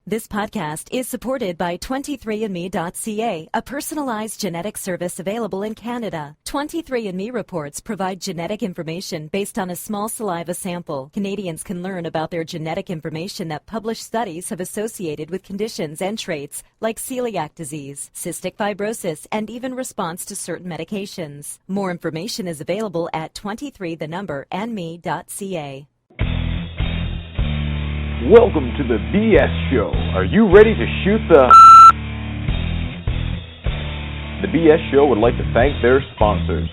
This podcast is supported by 23andMe.ca, a personalized genetic service available in Canada. 23andMe reports provide genetic information based on a small saliva sample. Canadians can learn about their genetic information that published studies have associated with conditions and traits like celiac disease, cystic fibrosis, and even response to certain medications. More information is available at 23andme.ca. Welcome to the BS Show. Are you ready to shoot the... The BS Show would like to thank their sponsors.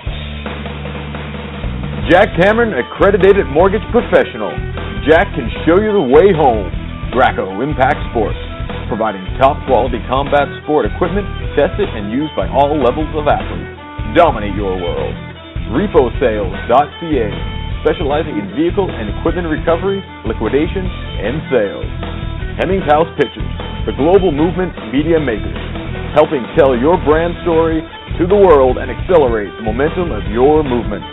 Jack Cameron, accredited mortgage professional. Jack can show you the way home. Graco Impact Sports, providing top quality combat sport equipment tested and used by all levels of athletes. Dominate your world. RepoSales.ca, specializing in vehicle and equipment recovery, liquidation, and sales. Hemmings House Pictures, the global movement media makers, helping tell your brand story to the world and accelerate the momentum of your movement.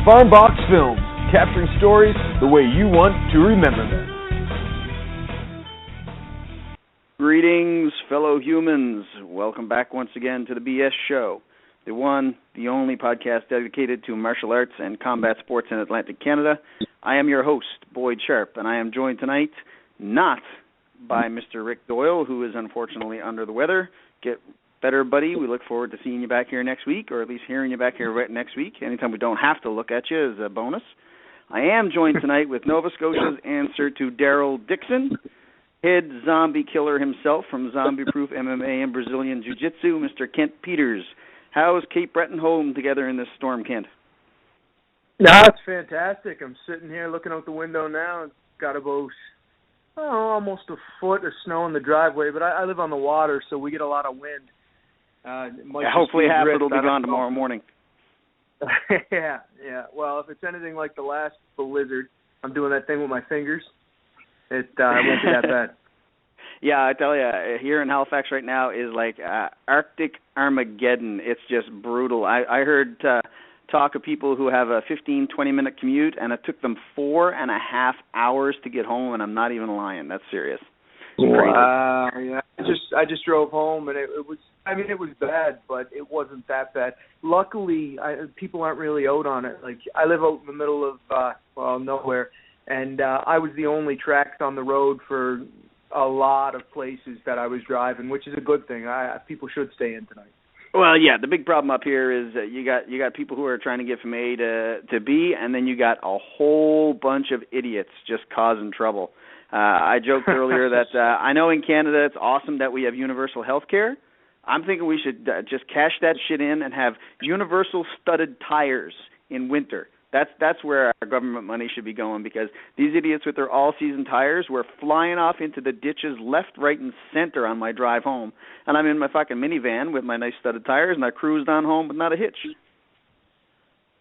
Farmbox Films, capturing stories the way you want to remember them. Greetings, fellow humans. Welcome back once again to the BS Show, the one, the only podcast dedicated to martial arts and combat sports in Atlantic Canada. I am your host, Boyd Sharpe, and I am joined tonight not by Mr. Rick Doyle, who is unfortunately under the weather. Get better, buddy. We look forward to seeing you back here next week, or at least hearing you back here next week. Anytime we don't have to look at you is a bonus. I am joined tonight with Nova Scotia's answer to Darryl Dixon, head zombie killer himself from ZombieProof MMA and Brazilian Jiu-Jitsu, Mr. Kent Peters. How's Cape Breton holding together in this storm, Kent? No, it's fantastic. I'm sitting here looking out the window now. It's got about almost a foot of snow in the driveway, but I live on the water, so we get a lot of wind. Hopefully half of it will be gone tomorrow morning. Yeah. Well, if it's anything like the last blizzard, I'm doing that thing with my fingers. It won't be that bad. Yeah, I tell you, here in Halifax right now is like Arctic Armageddon. It's just brutal. I heard talk of people who have a 15, 20-minute commute, and it took them 4.5 hours to get home, and I'm not even lying. That's serious. Wow, yeah. I just drove home, and it was bad, but it wasn't that bad. Luckily, people aren't really out on it. Like, I live out in the middle of, nowhere, and I was the only tracks on the road for a lot of places that I was driving, which is a good thing. People should stay in tonight. Well, yeah, the big problem up here is you got people who are trying to get from A to B, and then you got a whole bunch of idiots just causing trouble. I joked earlier that I know in Canada it's awesome that we have universal health care. I'm thinking we should just cash that shit in and have universal studded tires in winter. That's where our government money should be going, because these idiots with their all-season tires were flying off into the ditches left, right, and center on my drive home. And I'm in my fucking minivan with my nice studded tires, and I cruised on home with not a hitch.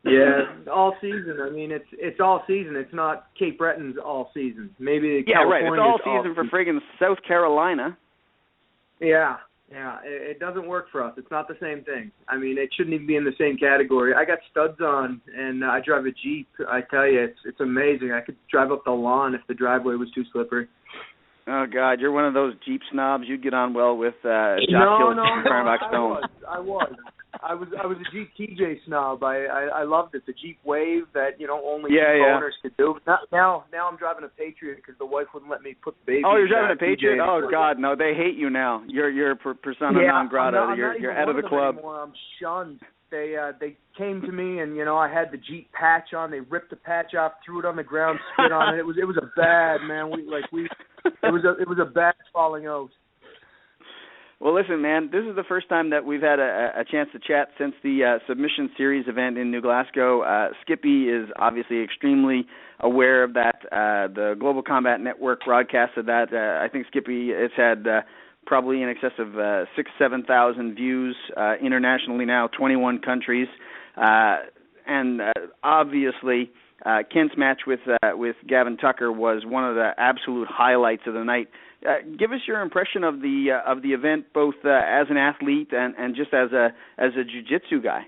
Yeah, all season. I mean, it's all season. It's not Cape Breton's all season. Maybe yeah, California's right. It's all season for friggin' South Carolina. Yeah, it doesn't work for us. It's not the same thing. I mean, it shouldn't even be in the same category. I got studs on, and I drive a Jeep. I tell you, it's amazing. I could drive up the lawn if the driveway was too slippery. Oh, God, you're one of those Jeep snobs. You'd get on well with Jock No, Stone. I was a Jeep TJ snob. I loved it. The Jeep Wave that only Jeep owners could do. Now I'm driving a Patriot because the wife wouldn't let me put the baby. Oh, you're driving a Patriot? TJ. Oh God, no! They hate you now. You're persona non grata. You're out of the club. Anymore. I'm shunned. They came to me and I had the Jeep patch on. They ripped the patch off, threw it on the ground, spit on it. It was a bad, man. It was a bad falling out. Well, listen, man, this is the first time that we've had a chance to chat since the Submission Series event in New Glasgow. Skippy is obviously extremely aware of that. The Global Combat Network broadcasted that. I think Skippy has had probably in excess of 6,000-7,000 views internationally now, 21 countries. And obviously, Kent's match with Gavin Tucker was one of the absolute highlights of the night. Give us your impression of the event, both as an athlete and just as a jiu-jitsu guy.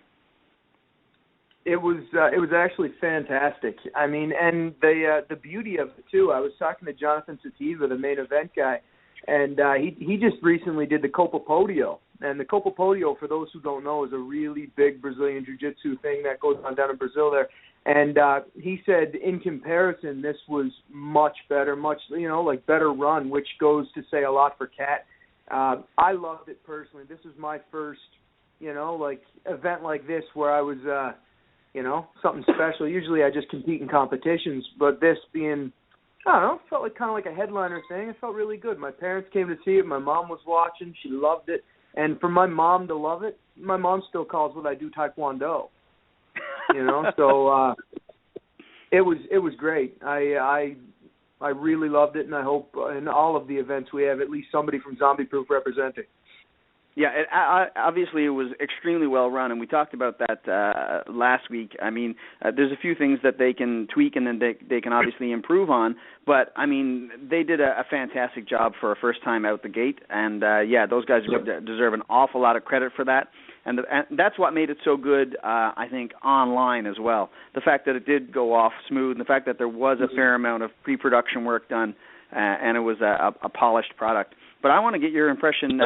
It was actually fantastic. I mean, and the beauty of it too. I was talking to Jonathan Sativa, the main event guy, And he just recently did the Copa Podio. And the Copa Podio, for those who don't know, is a really big Brazilian jiu-jitsu thing that goes on down in Brazil there. And he said, in comparison, this was much better, much, like better run, which goes to say a lot for Kat. I loved it personally. This was my first, like event like this where I was, something special. Usually I just compete in competitions, but this being, I don't know, felt like kind of like a headliner thing. It felt really good. My parents came to see it. My mom was watching. She loved it. And for my mom to love it, my mom still calls what I do Taekwondo. So it was great. I really loved it, and I hope in all of the events we have at least somebody from ZombieProof representing. Yeah, obviously it was extremely well run, and we talked about that last week. I mean, there's a few things that they can tweak and then they can obviously improve on, but, I mean, they did a fantastic job for a first time out the gate, and, those guys deserve an awful lot of credit for that, and that's what made it so good, I think, online as well. The fact that it did go off smooth, and the fact that there was a fair amount of pre-production work done, and it was a polished product. But I want to get your impression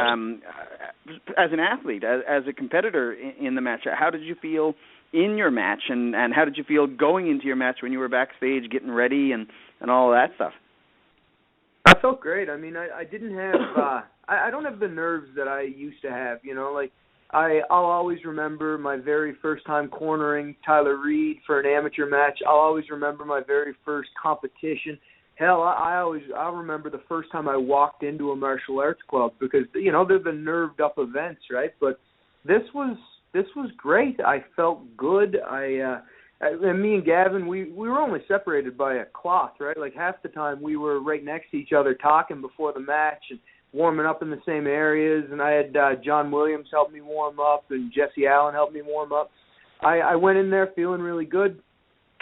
as an athlete, as a competitor in the match. How did you feel in your match, and how did you feel going into your match when you were backstage getting ready and all of that stuff? I felt great. I mean, I didn't have I don't have the nerves that I used to have, Like, I'll always remember my very first time cornering Tyler Reed for an amateur match. I'll always remember my very first competition. Hell, I'll remember the first time I walked into a martial arts club because, they're the nerved up events, right? But this was great. I felt good. And me and Gavin, we were only separated by a cloth, right? Like half the time we were right next to each other talking before the match and warming up in the same areas. And I had John Williams help me warm up and Jesse Allen help me warm up. I went in there feeling really good.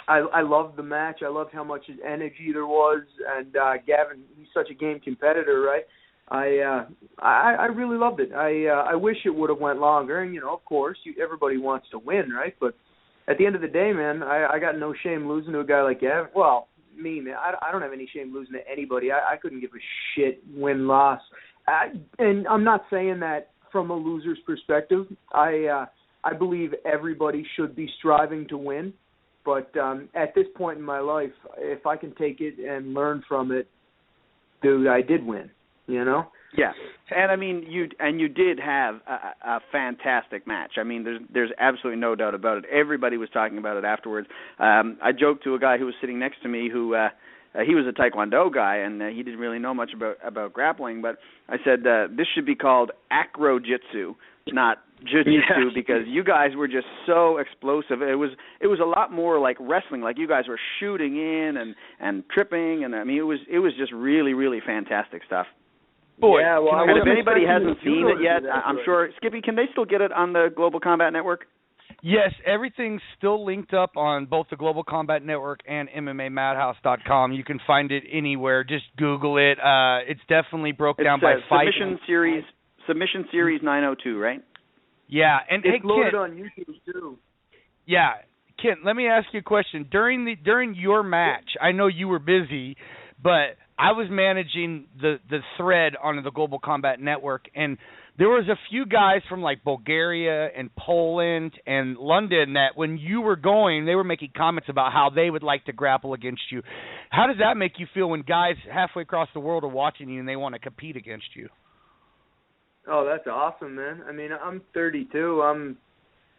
I loved the match. I loved how much energy there was, and Gavin, he's such a game competitor, right? I really loved it. I wish it would have went longer, and of course, everybody wants to win, right? But at the end of the day, man, I got no shame losing to a guy like Gavin. Well, me, man, I don't have any shame losing to anybody. I couldn't give a shit win-loss, and I'm not saying that from a loser's perspective. I believe everybody should be striving to win. But at this point in my life, if I can take it and learn from it, dude, I did win, Yeah, and I mean, you did have a fantastic match. I mean, there's absolutely no doubt about it. Everybody was talking about it afterwards. I joked to a guy who was sitting next to me who he was a Taekwondo guy, and he didn't really know much about grappling, but I said this should be called acro-jitsu, not jiu-jitsu, because you guys were just so explosive. It was a lot more like wrestling. Like you guys were shooting in and tripping, and I mean it was just really, really fantastic stuff. Boy, yeah, well, and if anybody hasn't seen it yet, I'm sure, Skippy, can they still get it on the Global Combat Network? Yes, everything's still linked up on both the Global Combat Network and MMAMadhouse.com. You can find it anywhere. Just Google it. It's definitely broken down by fight. Submission Series 902, right? Yeah, and it's loaded on YouTube too. Yeah, Kent, let me ask you a question. During your match, I know you were busy, but I was managing the thread on the Global Combat Network, and there was a few guys from like Bulgaria and Poland and London that when you were going, they were making comments about how they would like to grapple against you. How does that make you feel when guys halfway across the world are watching you and they want to compete against you? Oh, that's awesome, man. I mean, I'm 32.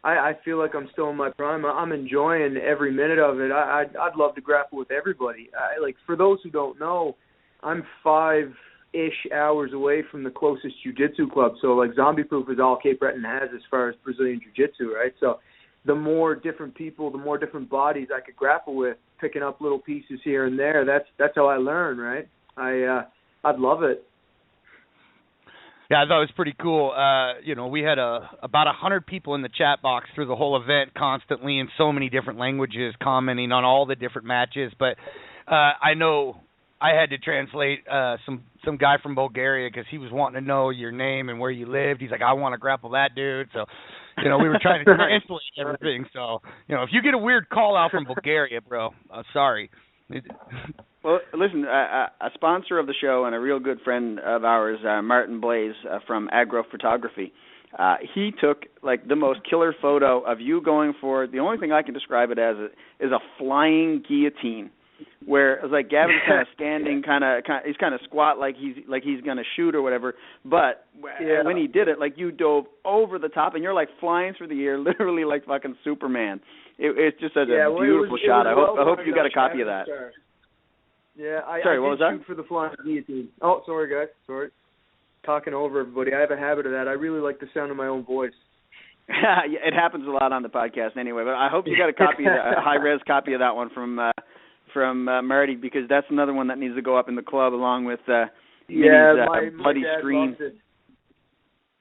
I feel like I'm still in my prime. I'm enjoying every minute of it. I'd love to grapple with everybody. Like, for those who don't know, I'm 5-ish hours away from the closest jiu-jitsu club. So, like, ZombieProof is all Cape Breton has as far as Brazilian jiu-jitsu, right? So the more different people, the more different bodies I could grapple with, picking up little pieces here and there, that's how I learn, right? I'd love it. Yeah, I thought it was pretty cool. We had about 100 people in the chat box through the whole event constantly in so many different languages commenting on all the different matches. But I know I had to translate some guy from Bulgaria because he was wanting to know your name and where you lived. He's like, I want to grapple that dude. So, we were trying to translate everything. So, if you get a weird call out from Bulgaria, bro, sorry. Well, listen, a sponsor of the show and a real good friend of ours, Martin Blaze from Agro Photography, he took like the most killer photo of you going for, the only thing I can describe it as is a flying guillotine, where it's like Gavin's kind of standing, he's kind of squat like he's going to shoot or whatever, but when he did it, like you dove over the top and you're like flying through the air, literally like fucking Superman. It's just a beautiful shot. I hope you got a copy of that. Yeah, I what was that? Shoot for the flying guillotine. Oh, sorry, guys. Sorry. Talking over everybody. I have a habit of that. I really like the sound of my own voice. It happens a lot on the podcast anyway, but I hope you got a copy, a high-res copy of that one from Marty, because that's another one that needs to go up in the club along with my bloody dad screen. loves it.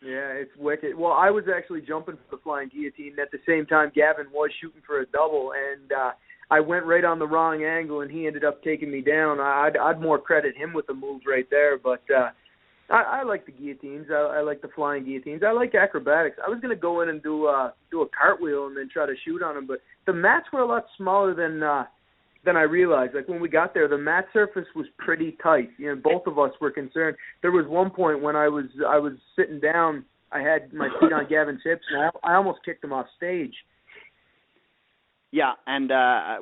Yeah, it's wicked. Well, I was actually jumping for the flying guillotine. At the same time, Gavin was shooting for a double, and I went right on the wrong angle, and he ended up taking me down. I'd more credit him with the move right there, but I like the guillotines. I like the flying guillotines. I like acrobatics. I was going to go in and do a cartwheel and then try to shoot on him, but the mats were a lot smaller than I realized. Like when we got there, the mat surface was pretty tight. You know, both of us were concerned. There was one point when I was sitting down, I had my feet on Gavin's hips, and I almost kicked him off stage. Yeah, and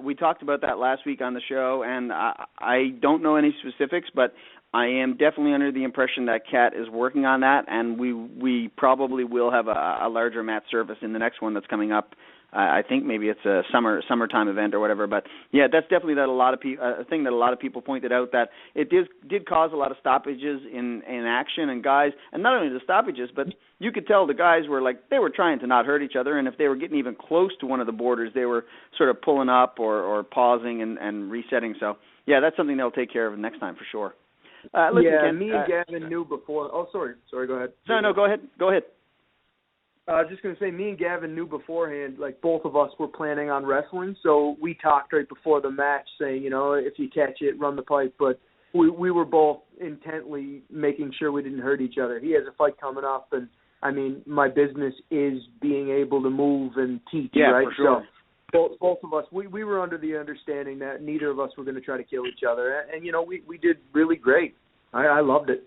we talked about that last week on the show, and I don't know any specifics, but I am definitely under the impression that Kat is working on that, and we probably will have a larger mat surface in the next one that's coming up. I think maybe it's a summertime event or whatever, but yeah, that's definitely a thing that a lot of people pointed out, that it did cause a lot of stoppages in action, and guys, and not only the stoppages, but you could tell the guys were like, they were trying to not hurt each other, and if they were getting even close to one of the borders, they were sort of pulling up or pausing and resetting. So yeah, that's something they'll take care of next time for sure. Listen, me and Gavin knew before. Oh, sorry, go ahead. No, go ahead. I was just going to say, me and Gavin knew beforehand, like both of us were planning on wrestling, so we talked right before the match saying, you know, if you catch it, run the pipe, but we were both intently making sure we didn't hurt each other. He has a fight coming up, and, I mean, my business is being able to move and teach, right? For sure. So both of us, we were under the understanding that neither of us were going to try to kill each other, and you know, we did really great. I loved it.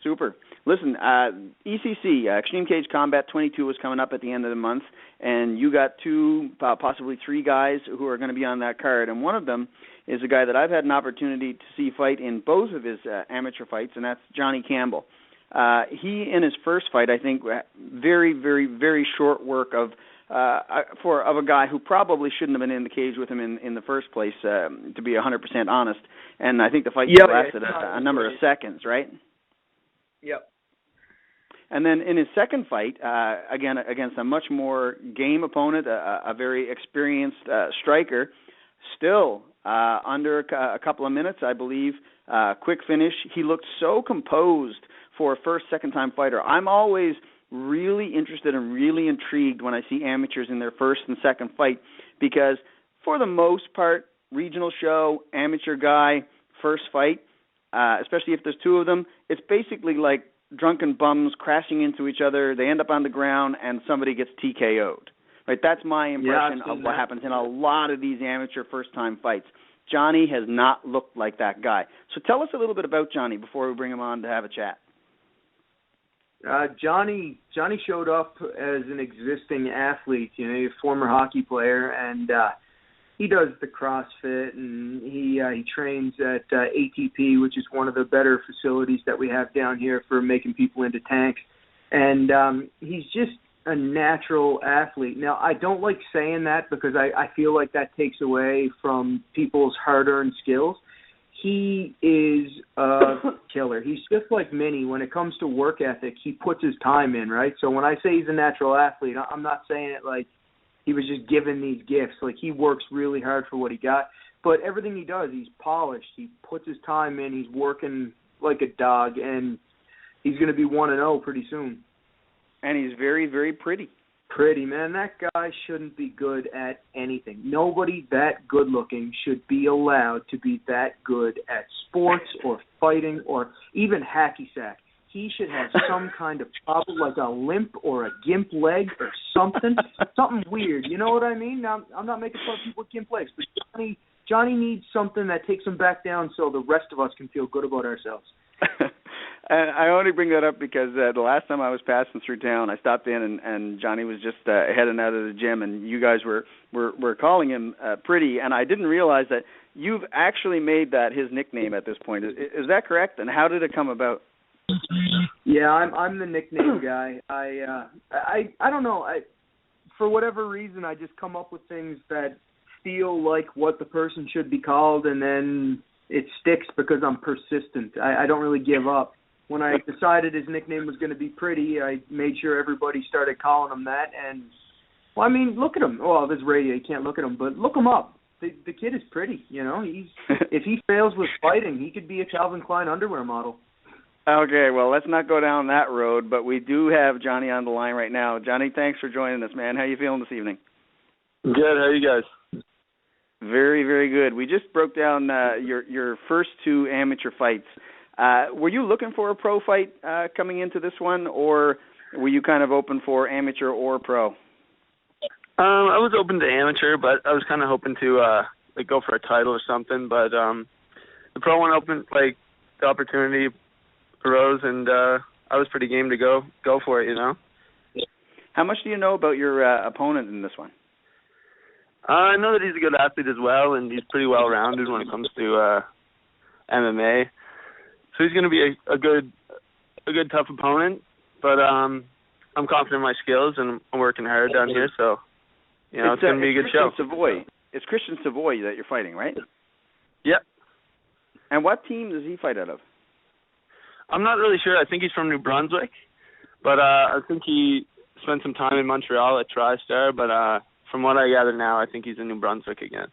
Super. Listen, ECC, Extreme Cage Combat 22 is coming up at the end of the month, and you got two, possibly three guys who are going to be on that card, and one of them is a guy that I've had an opportunity to see fight in both of his amateur fights, and that's Johnny Campbell. He, in his first fight, I think, very, very, very short work of a guy who probably shouldn't have been in the cage with him in the first place, to be 100% honest, and I think the fight lasted a number of seconds, right? Yep. And then in his second fight, again against a much more game opponent, a very experienced striker, still under a couple of minutes, I believe, quick finish. He looked so composed for a first, second-time fighter. I'm always really interested and really intrigued when I see amateurs in their first and second fight, because for the most part, regional show, amateur guy, first fight, especially if there's two of them, it's basically like drunken bums crashing into each other. They end up on the ground and somebody gets TKO'd. Right? That's my impression of what happens in a lot of these amateur first-time fights. Johnny has not looked like that guy. So tell us a little bit about Johnny before we bring him on to have a chat. Johnny showed up as an existing athlete, you know, a former hockey player, and he does the CrossFit, and he trains at ATP, which is one of the better facilities that we have down here for making people into tanks. And he's just a natural athlete. Now, I don't like saying that because I feel like that takes away from people's hard-earned skills. He is a killer. He's just like Minnie. When it comes to work ethic, he puts his time in, right? So when I say he's a natural athlete, I'm not saying it like he was just given these gifts. Like, he works really hard for what he got. But everything he does, he's polished. He puts his time in. He's working like a dog, and he's going to be 1-0 pretty soon. And he's very, very pretty. Pretty, man. That guy shouldn't be good at anything. Nobody that good-looking should be allowed to be that good at sports or fighting or even hacky sack. He should have some kind of problem, like a limp or a gimp leg or something weird. You know what I mean? Now, I'm not making fun of people with gimp legs, but Johnny needs something that takes him back down so the rest of us can feel good about ourselves. And I only bring that up because the last time I was passing through town, I stopped in and Johnny was just heading out of the gym, and you guys were calling him Pretty, and I didn't realize that you've actually made that his nickname at this point. Is that correct? And how did it come about? Yeah, I'm the nickname guy. I don't know. For whatever reason, I just come up with things that feel like what the person should be called, and then it sticks because I'm persistent. I don't really give up. When I decided his nickname was going to be Pretty, I made sure everybody started calling him that. And, well, I mean, look at him. Well, this radio, you can't look at him, but look him up. The kid is pretty, you know. If he fails with fighting, he could be a Calvin Klein underwear model. Okay, well, let's not go down that road, but we do have Johnny on the line right now. Johnny, thanks for joining us, man. How you feeling this evening? Good. How are you guys? Very, very good. We just broke down your first two amateur fights. Were you looking for a pro fight coming into this one, or were you kind of open for amateur or pro? I was open to amateur, but I was kind of hoping to go for a title or something. But the pro one opened, the opportunity arose, and I was pretty game to go for it, you know. How much do you know about your opponent in this one? I know that he's a good athlete as well, and he's pretty well-rounded when it comes to MMA. So he's going to be a good tough opponent, but I'm confident in my skills, and I'm working hard down here, so it's going to be a good show. It's Christian Savoy that you're fighting, right? Yep. And what team does he fight out of? I'm not really sure. I think he's from New Brunswick, but I think he spent some time in Montreal at TriStar, but from what I gather now, I think he's in New Brunswick again.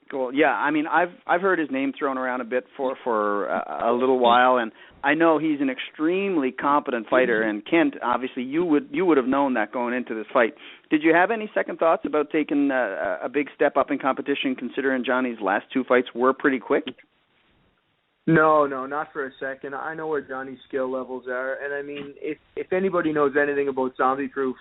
Cool. Yeah, I mean, I've heard his name thrown around a bit for a little while, and I know he's an extremely competent fighter. And Kent, obviously, you would have known that going into this fight. Did you have any second thoughts about taking a big step up in competition, considering Johnny's last two fights were pretty quick? No, not for a second. I know where Johnny's skill levels are, and I mean, if anybody knows anything about ZombieProof,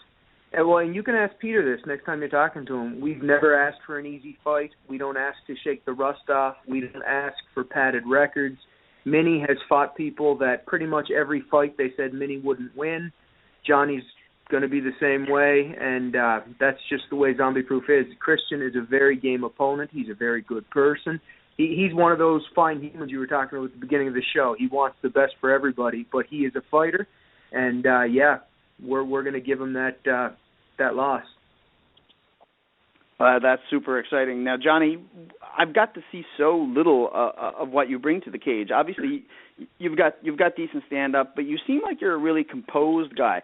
and you can ask Peter this next time you're talking to him. We've never asked for an easy fight. We don't ask to shake the rust off. We don't ask for padded records. Minnie has fought people that pretty much every fight they said Minnie wouldn't win. Johnny's going to be the same way, and that's just the way ZombieProof is. Christian is a very game opponent. He's a very good person. He's one of those fine humans you were talking about at the beginning of the show. He wants the best for everybody, but he is a fighter, and we're going to give him that loss. That's super exciting. Now, Johnny, I've got to see so little of what you bring to the cage. Obviously, you've got decent stand-up, but you seem like you're a really composed guy.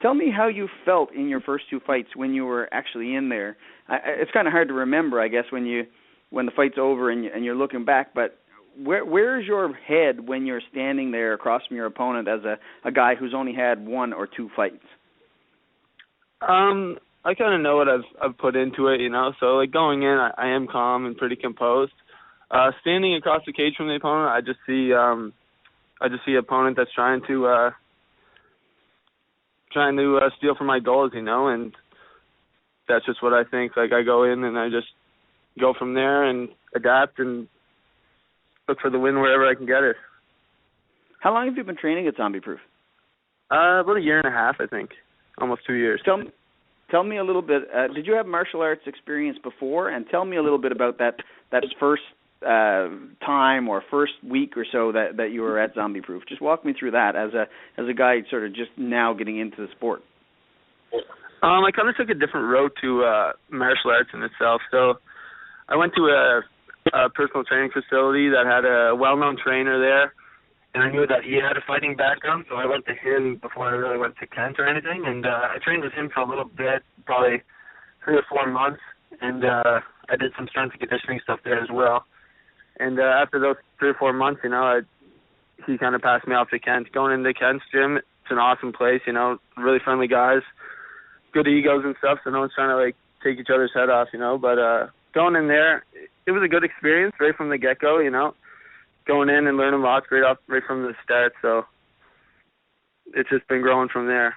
Tell me how you felt in your first two fights when you were actually in there. It's kind of hard to remember, I guess, when the fight's over and you're looking back, but where's your head when you're standing there across from your opponent as a guy who's only had one or two fights? I kind of know what I've put into it, you know. So going in, I am calm and pretty composed. Standing across the cage from the opponent, I just see an opponent that's trying to steal from my goals, you know, and that's just what I think. I go in and I just go from there and adapt and look for the win wherever I can get it. How long have you been training at ZombieProof? About a year and a half, I think. Almost 2 years. Tell me a little bit. Did you have martial arts experience before? And tell me a little bit about that first time or first week or so that you were at ZombieProof. Just walk me through that as a guy sort of just now getting into the sport. I kind of took a different road to martial arts in itself. So I went to a personal training facility that had a well-known trainer there. And I knew that he had a fighting background, so I went to him before I really went to Kent or anything. And I trained with him for a little bit, probably 3 or 4 months. And I did some strength and conditioning stuff there as well. And after those 3 or 4 months, you know, he kind of passed me off to Kent. Going into Kent's gym, it's an awesome place, you know, really friendly guys, good egos and stuff, so no one's trying to, take each other's head off, you know. But going in there, it was a good experience right from the get-go, you know. Going in and learning lots right from the start, so it's just been growing from there.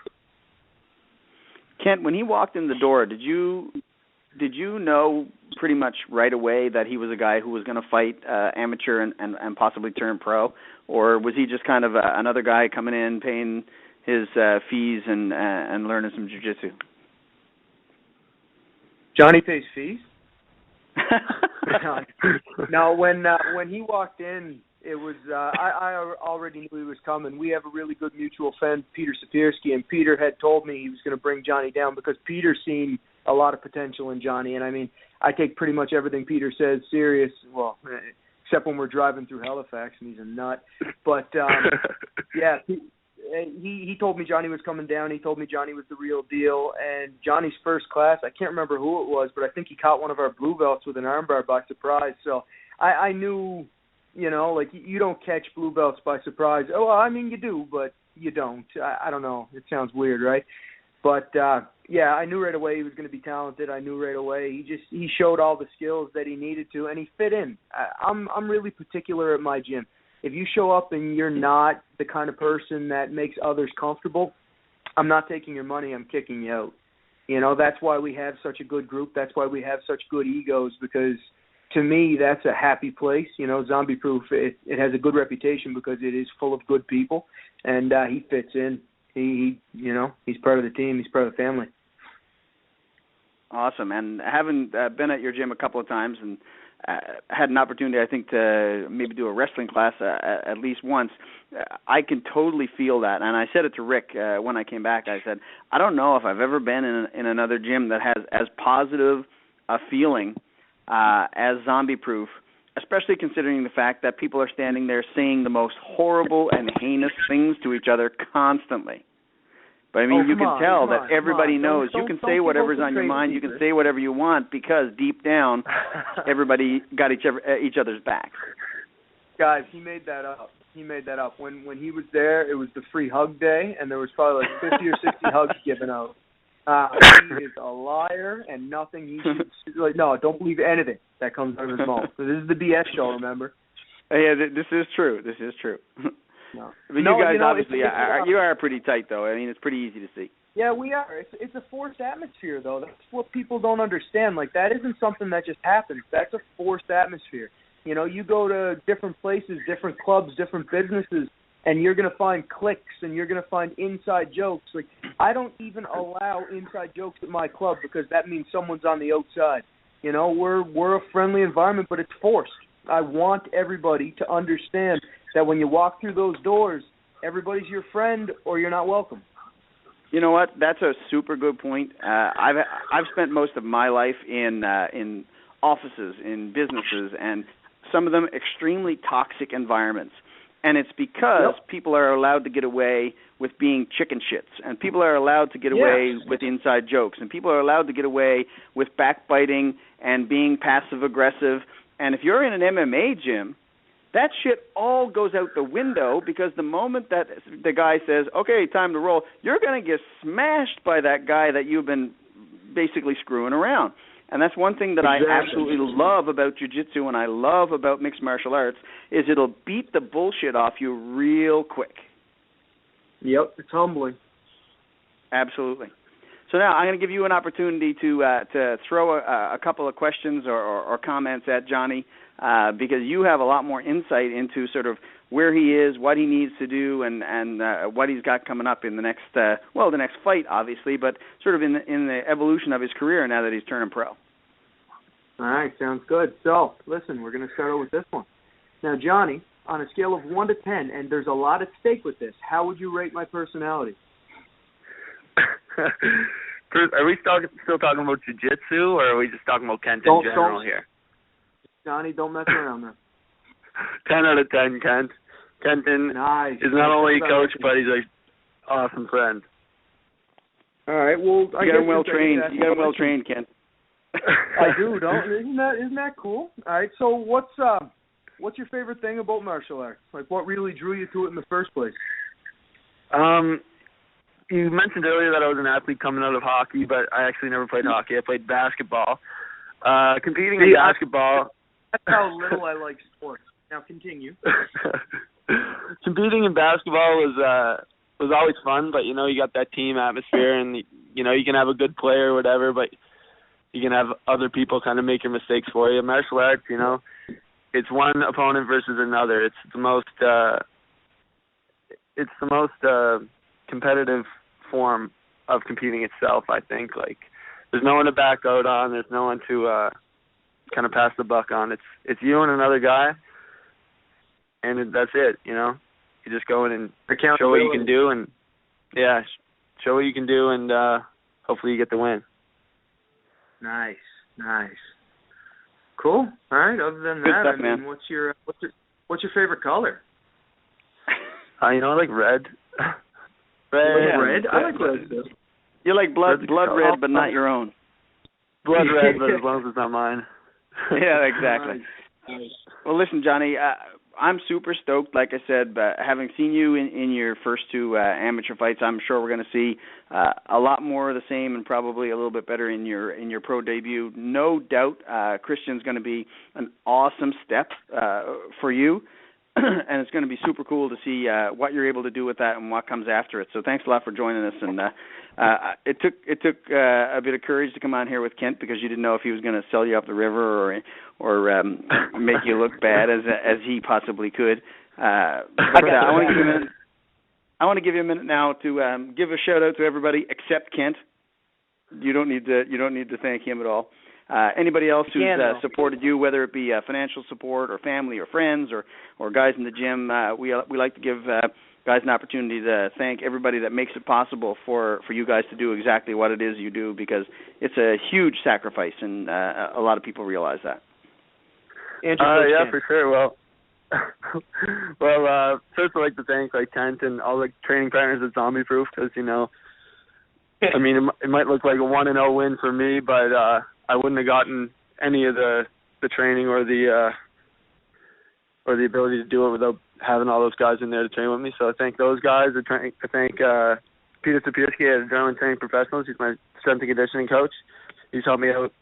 Kent, when he walked in the door, did you did you know pretty much right away that he was a guy who was going to fight amateur and possibly turn pro, or was he just kind of another guy coming in, paying his fees and learning some jiu-jitsu? Johnny pays fees? No, when he walked in, it was I already knew he was coming. We have a really good mutual friend, Peter Sapirski, and Peter had told me he was going to bring Johnny down because Peter's seen a lot of potential in Johnny. And I mean, I take pretty much everything Peter says serious. Well, except when we're driving through Halifax and he's a nut. But yeah, he told me Johnny was coming down. He told me Johnny was the real deal. And Johnny's first class, I can't remember who it was, but I think he caught one of our blue belts with an armbar by surprise. So I knew, you know, like you don't catch blue belts by surprise. Oh, well, I mean, you do, but you don't. I don't know. It sounds weird, right? But yeah, I knew right away he was going to be talented. I knew right away he showed all the skills that he needed to, and he fit in. I'm really particular at my gym. If you show up and you're not the kind of person that makes others comfortable, I'm not taking your money. I'm kicking you out. You know, that's why we have such a good group. That's why we have such good egos, because to me, that's a happy place. You know, ZombieProof, it has a good reputation because it is full of good people, and he fits in. He, you know, he's part of the team. He's part of the family. Awesome. And having been at your gym a couple of times and had an opportunity, I think, to maybe do a wrestling class at least once, I can totally feel that. And I said it to Rick when I came back. I said, I don't know if I've ever been in another gym that has as positive a feeling as ZombieProof, especially considering the fact that people are standing there saying the most horrible and heinous things to each other constantly. But, I mean, you can tell that everybody knows. You can say whatever's on your mind. You can say whatever you want because deep down, everybody got each other's back. Guys, he made that up. He made that up. When he was there, it was the free hug day, and there was probably like 50 or 60 hugs given out. He is a liar, and nothing he should, like, no, don't believe anything that comes out of his mouth. This is the BS show, remember? Yeah, this is true. This is true. No. But you guys obviously you are pretty tight, though. I mean, it's pretty easy to see. Yeah, we are. It's a forced atmosphere, though. That's what people don't understand. Like, that isn't something that just happens. That's a forced atmosphere. You know, you go to different places, different clubs, different businesses, and you're going to find cliques and you're going to find inside jokes. Like, I don't even allow inside jokes at my club because that means someone's on the outside. You know, we're a friendly environment, but it's forced. I want everybody to understand that when you walk through those doors, everybody's your friend or you're not welcome. You know what? That's a super good point. I've spent most of my life in offices, in businesses, and some of them extremely toxic environments. And it's because people are allowed to get away with being chicken shits, and people are allowed to get away with inside jokes, and people are allowed to get away with backbiting and being passive-aggressive. And if you're in an MMA gym, that shit all goes out the window because the moment that the guy says, okay, time to roll, you're going to get smashed by that guy that you've been basically screwing around. And that's one thing that I absolutely love about jiu-jitsu and I love about mixed martial arts is it'll beat the bullshit off you real quick. Yep, it's humbling. Absolutely. So now I'm going to give you an opportunity to throw a couple of questions or comments at Johnny because you have a lot more insight into sort of where he is, what he needs to do, and what he's got coming up in the next the next fight, obviously, but sort of in the evolution of his career now that he's turning pro. All right, sounds good. So, listen, we're going to start out with this one. Now, Johnny, on a scale of 1 to 10, and there's a lot at stake with this, how would you rate my personality? Are we still talking about jiu-jitsu, or are we just talking about Kent in general here? Johnny, don't mess around there. 10 out of 10, Kent. Kenton is not only a coach, but he's an awesome friend. All right, well, you got him well trained. You got him well trained, Kent. I do, don't? Isn't that cool? All right, so what's your favorite thing about martial arts? Like, what really drew you to it in the first place? You mentioned earlier that I was an athlete coming out of hockey, but I actually never played hockey. I played basketball. Competing in basketball. That's how little I like sports. Now continue. Competing in basketball was always fun, but you know you got that team atmosphere, and you know you can have a good player or whatever, but you can have other people kind of make your mistakes for you. Martial arts, you know, it's one opponent versus another. It's the most competitive form of competing itself, I think. Like, there's no one to back out on. There's no one to kind of pass the buck on. It's you and another guy, and that's it, you know. You just go in and show what you can do, and, show what you can do, and hopefully you get the win. Nice. Cool. All right. Other than Good that, stuff, I mean, man. what's your favorite color? You know, I like red. Red? I like red too. You like blood red, but not your own. Blood red, but as long as it's not mine. Yeah, exactly. Nice. Well, listen, Johnny, I'm super stoked. Like I said, having seen you in your first two amateur fights, I'm sure we're going to see a lot more of the same, and probably a little bit better in your pro debut. No doubt, Christian's going to be an awesome step for you, and it's going to be super cool to see what you're able to do with that and what comes after it. So thanks a lot for joining us. And it took a bit of courage to come on here with Kent, because you didn't know if he was going to sell you up the river or make you look bad as he possibly could. I want to give you a minute now to give a shout out to everybody except Kent. You don't need to thank him at all. Anybody else who's supported you, whether it be financial support or family or friends or guys in the gym, we like to give guys an opportunity to thank everybody that makes it possible for you guys to do exactly what it is you do, because it's a huge sacrifice, and a lot of people realize that. Yeah, for sure. Well, first I'd like to thank Kent and all the training partners at ZombieProof, because, you know, I mean, it might look like a 1-0 win for me, but I wouldn't have gotten any of the training or the ability to do it without having all those guys in there to train with me. So I thank those guys. I thank Peter Sapirski at Adrenaline Training Professionals. He's my strength and conditioning coach. He's helped me out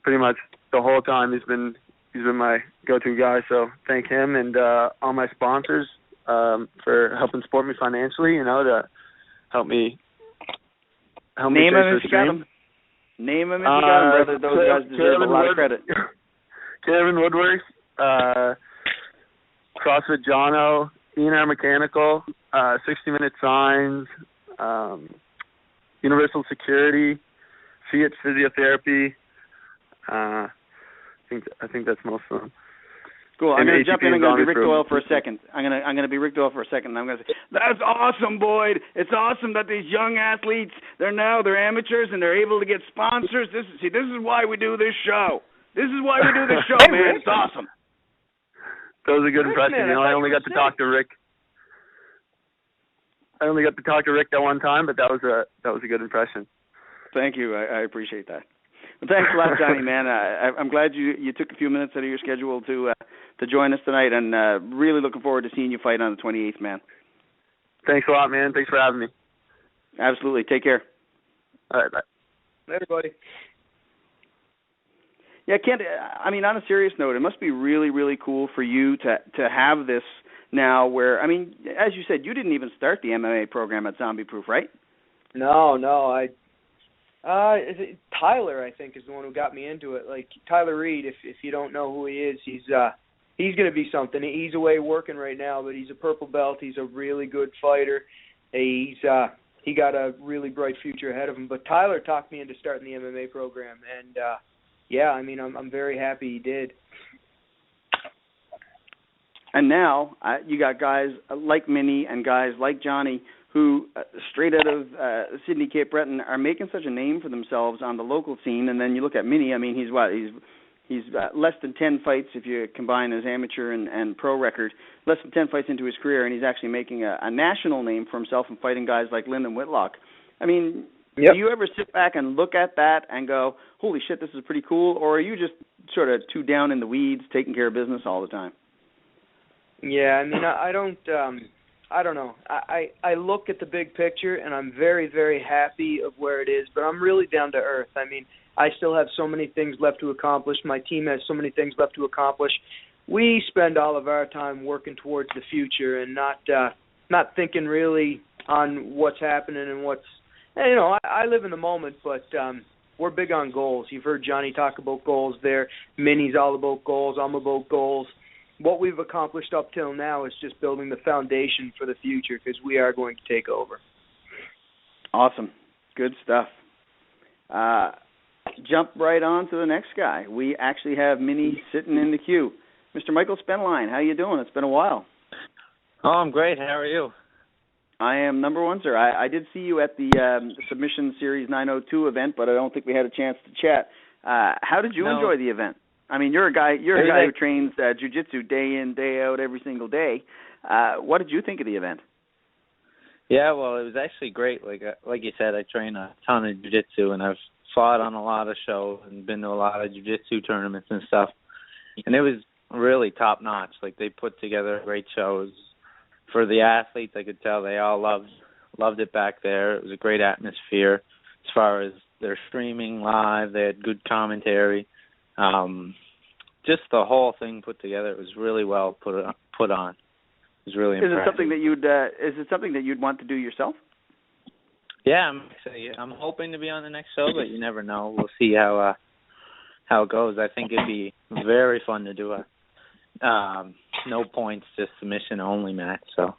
pretty much the whole time. He's been my go-to guy. So thank him, and all my sponsors for helping support me financially. You know, to help me. Name them if you got them. Name them if you got them, brother. Those guys deserve a lot of credit. Kevin Woodworth, CrossFit Jono, ENR Mechanical, 60-Minute Signs, Universal Security, Fiat Physiotherapy. I think that's most of them. Cool. I'm going to jump in. I'm going to be Rick Doyle for a second. I'm going to be Rick Doyle for a second. And I'm going to say, that's awesome, Boyd. It's awesome that these young athletes, they're amateurs and they're able to get sponsors. This is why we do this show. This is why we do this show, man. It's awesome. That was a good impression. You know, I only got to talk to Rick. I only got to talk to Rick that one time, but that was a good impression. Thank you. I appreciate that. Well, thanks a lot, Johnny, man. I'm glad you took a few minutes out of your schedule to join us tonight, and really looking forward to seeing you fight on the 28th, man. Thanks a lot, man. Thanks for having me. Absolutely. Take care. All right, bye. Later, buddy. Yeah, Kent, I mean, on a serious note, it must be really, really cool for you to have this now where, I mean, as you said, you didn't even start the MMA program at ZombieProof, right? No. Tyler, I think, is the one who got me into it. Like, Tyler Reed, if you don't know who he is, he's going to be something. He's away working right now, but he's a purple belt. He's a really good fighter. He got a really bright future ahead of him. But Tyler talked me into starting the MMA program, and yeah, I mean, I'm very happy he did. And now you got guys like Minnie and guys like Johnny who, straight out of Sydney, Cape Breton, are making such a name for themselves on the local scene. And then you look at Minnie. I mean, he's less than 10 fights if you combine his amateur and pro record. Less than 10 fights into his career, and he's actually making a national name for himself and fighting guys like Lyndon Whitlock. I mean, yep. Do you ever sit back and look at that and go, holy shit, this is pretty cool? Or are you just sort of too down in the weeds, taking care of business all the time? Yeah, I mean, I don't know. I look at the big picture, and I'm very, very happy of where it is, but I'm really down to earth. I mean, I still have so many things left to accomplish. My team has so many things left to accomplish. We spend all of our time working towards the future and not thinking really on what's happening and what's, you know, I live in the moment, but we're big on goals. You've heard Johnny talk about goals there. Minnie's all about goals. I'm about goals. What we've accomplished up till now is just building the foundation for the future because we are going to take over. Awesome. Good stuff. Jump right on to the next guy. We actually have Minnie sitting in the queue. Mr. Michael Spoenlein, how you doing? It's been a while. Oh, I'm great. How are you? I am number one, sir. I did see you at the Submission Series 902 event, but I don't think we had a chance to chat. How did you enjoy the event? I mean, you're a guy who trains jiu-jitsu day in, day out, every single day. What did you think of the event? Yeah, well, it was actually great. Like you said, I train a ton of jiu-jitsu, and I've fought on a lot of shows and been to a lot of jiu-jitsu tournaments and stuff. And it was really top-notch. Like, they put together great shows. For the athletes, I could tell they all loved it back there. It was a great atmosphere as far as their streaming live. They had good commentary. Just the whole thing put together, it was really well put on. It was really impressive. Is it something that you'd want to do yourself? Yeah, I'm hoping to be on the next show, but you never know. We'll see how it goes. I think it'd be very fun to do a no points, just submission only match. So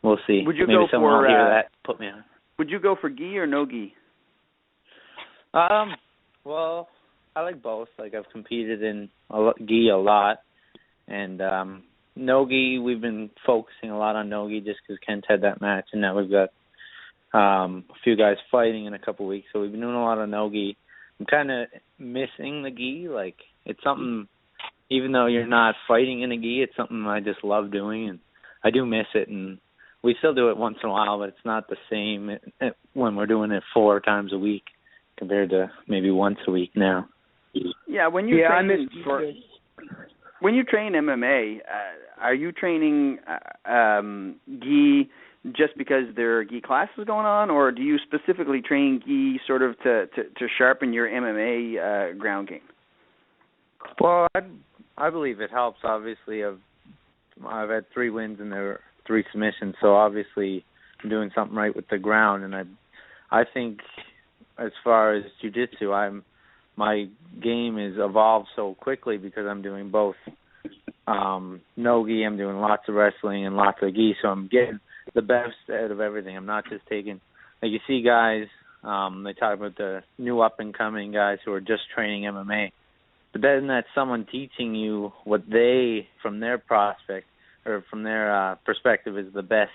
we'll see. Would you Maybe go someone for will hear that, put me on. Would you go for gi or no gi? Well, I like both. Like, I've competed in gi a lot, and no gi. We've been focusing a lot on no gi just because Kent's had that match, and now we've got a few guys fighting in a couple of weeks. So we've been doing a lot of no gi. I'm kind of missing the gi. Like, it's something. Even though you're not fighting in a gi, it's something I just love doing, and I do miss it. And we still do it once in a while, but it's not the same when we're doing it 4 times a week compared to maybe once a week now. Yeah, when you train MMA, are you training gi just because there are gi classes going on, or do you specifically train gi sort of to sharpen your MMA ground game? Well, I believe it helps. Obviously, I've had 3 wins and there were 3 submissions, so obviously I'm doing something right with the ground. And I think as far as jiu-jitsu, my game is evolved so quickly because I'm doing both no gi. I'm doing lots of wrestling and lots of gi, so I'm getting the best out of everything. I'm not just taking, like you see guys, they talk about the new up-and-coming guys who are just training MMA. But then that's someone teaching you what they, from their prospect or from their perspective, is the best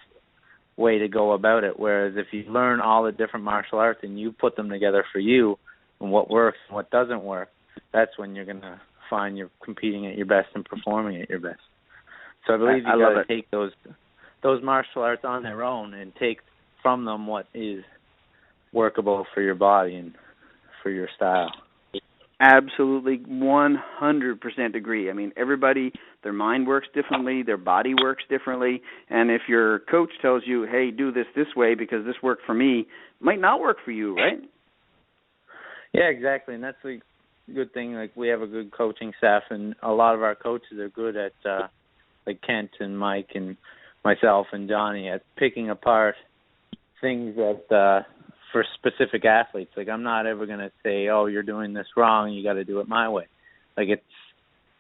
way to go about it. Whereas if you learn all the different martial arts and you put them together for you and what works and what doesn't work, that's when you're going to find you're competing at your best and performing at your best. So I believe you got to take those martial arts on their own and take from them what is workable for your body and for your style. Absolutely, 100% agree. I mean, everybody, their mind works differently, their body works differently, and if your coach tells you, hey, do this way because this worked for me, it might not work for you, right? Yeah, exactly, and that's the good thing. Like, we have a good coaching staff, and a lot of our coaches are good at, like Kent and Mike and myself and Johnny, at picking apart things that for specific athletes. Like, I'm not ever going to say, oh, you're doing this wrong, you got to do it my way. Like, it's,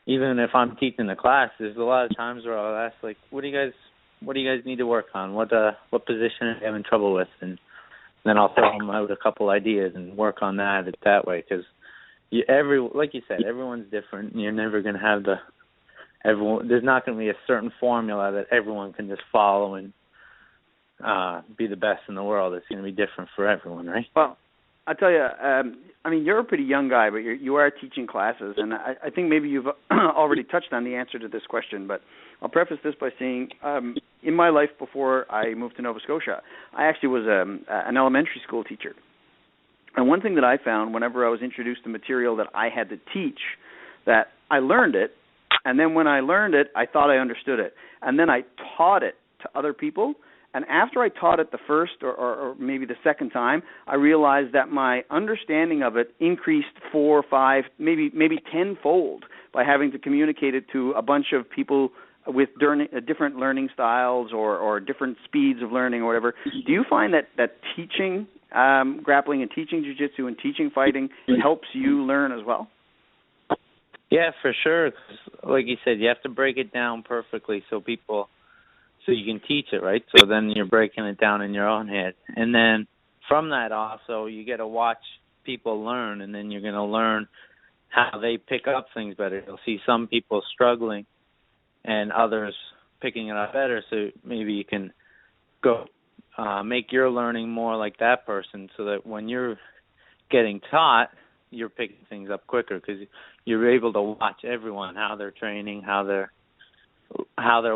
even if I'm teaching the class, there's a lot of times where I'll ask, like, what do you guys need to work on? What position are you having trouble with? And then I'll throw them out a couple ideas and work on that way. Because like you said, everyone's different, and you're never going to have there's not going to be a certain formula that everyone can just follow and be the best in the world. It's going to be different for everyone, right? Well, I tell you, I mean, you're a pretty young guy, but you are teaching classes, and I think maybe you've already touched on the answer to this question, but I'll preface this by saying, in my life before I moved to Nova Scotia, I actually was an elementary school teacher. And one thing that I found whenever I was introduced to material that I had to teach, that I learned it, and then when I learned it, I thought I understood it, and then I taught it to other people. And after I taught it the first or maybe the second time, I realized that my understanding of it increased 4, 5, maybe 10-fold by having to communicate it to a bunch of people with different learning styles or different speeds of learning or whatever. Do you find that teaching grappling and teaching jiu-jitsu and teaching fighting helps you learn as well? Yeah, for sure. 'Cause like you said, you have to break it down perfectly so you can teach it, right? So then you're breaking it down in your own head. And then from that also, you get to watch people learn, and then you're going to learn how they pick up things better. You'll see some people struggling and others picking it up better, so maybe you can go make your learning more like that person, so that when you're getting taught, you're picking things up quicker because you're able to watch everyone, how they're training, how they're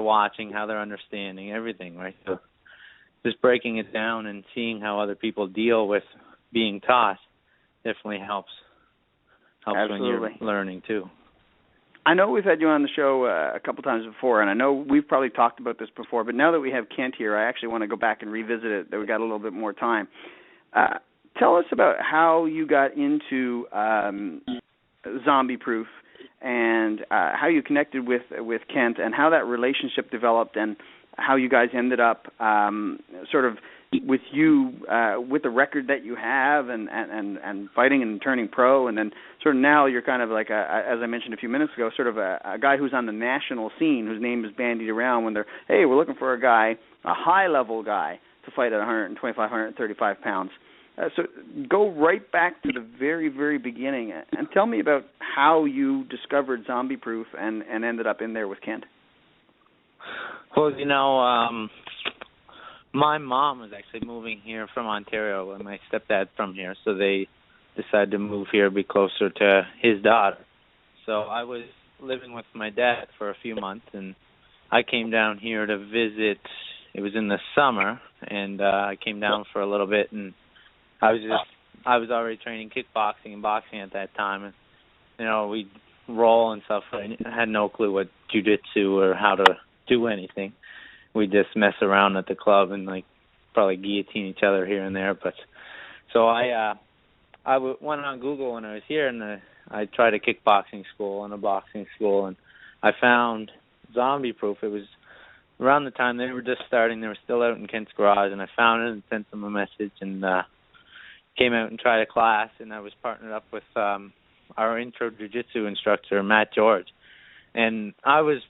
watching, how they're understanding everything, right? So just breaking it down and seeing how other people deal with being taught definitely helps Absolutely. when you're learning too. I know we've had you on the show a couple times before, and I know we've probably talked about this before, but now that we have Kent here, I actually want to go back and revisit it, that we got a little bit more time. Tell us about how you got into ZombieProof and how you connected with Kent and how that relationship developed and how you guys ended up sort of with you with the record that you have and fighting and turning pro, and then sort of now you're kind of like as I mentioned a few minutes ago, sort of a guy who's on the national scene whose name is bandied around when we're looking for a guy, a high level guy to fight at 125, 135 pounds. So go right back to the very, very beginning and tell me about how you discovered ZombieProof and ended up in there with Kent. Well, my mom was actually moving here from Ontario and my stepdad from here, so they decided to move here, be closer to his daughter. So I was living with my dad for a few months, and I came down here to visit. It was in the summer, and I came down for a little bit, and I was already training kickboxing and boxing at that time, and we'd roll and stuff. I had no clue what jiu-jitsu or how to do anything. We just mess around at the club and probably guillotine each other here and there. But so I went on Google when I was here, and I tried a kickboxing school and a boxing school, and I found ZombieProof. It was around the time they were just starting. They were still out in Kent's garage, and I found it and sent them a message and came out and tried a class. And I was partnered up with our intro jiu-jitsu instructor, Matt George, and I was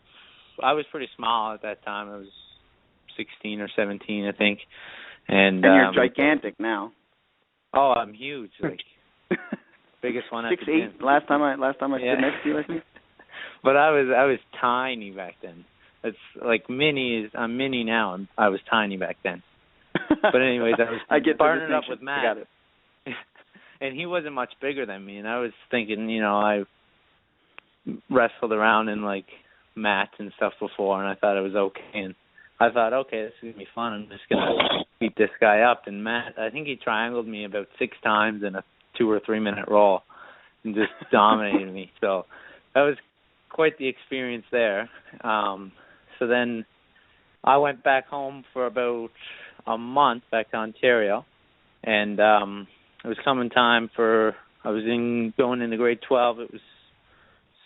pretty small at that time. I was 16 or 17, I think. And you're gigantic now. Oh, I'm huge. Biggest one at the gym. 6'8". Last time I stood next to you, I think. But I was tiny back then. It's like mini. I'm mini now, and I was tiny back then. But anyways, I was partnered up with Matt. Got it. And he wasn't much bigger than me, and I was thinking, I wrestled around in mats and stuff before, and I thought it was okay. And I thought, okay, this is going to be fun. I'm just going to beat this guy up. And Matt, I think he triangled me about 6 times in a 2 or 3 minute roll and just dominated me. So that was quite the experience there. So then I went back home for about a month, back to Ontario, and it was coming time going into grade 12. It was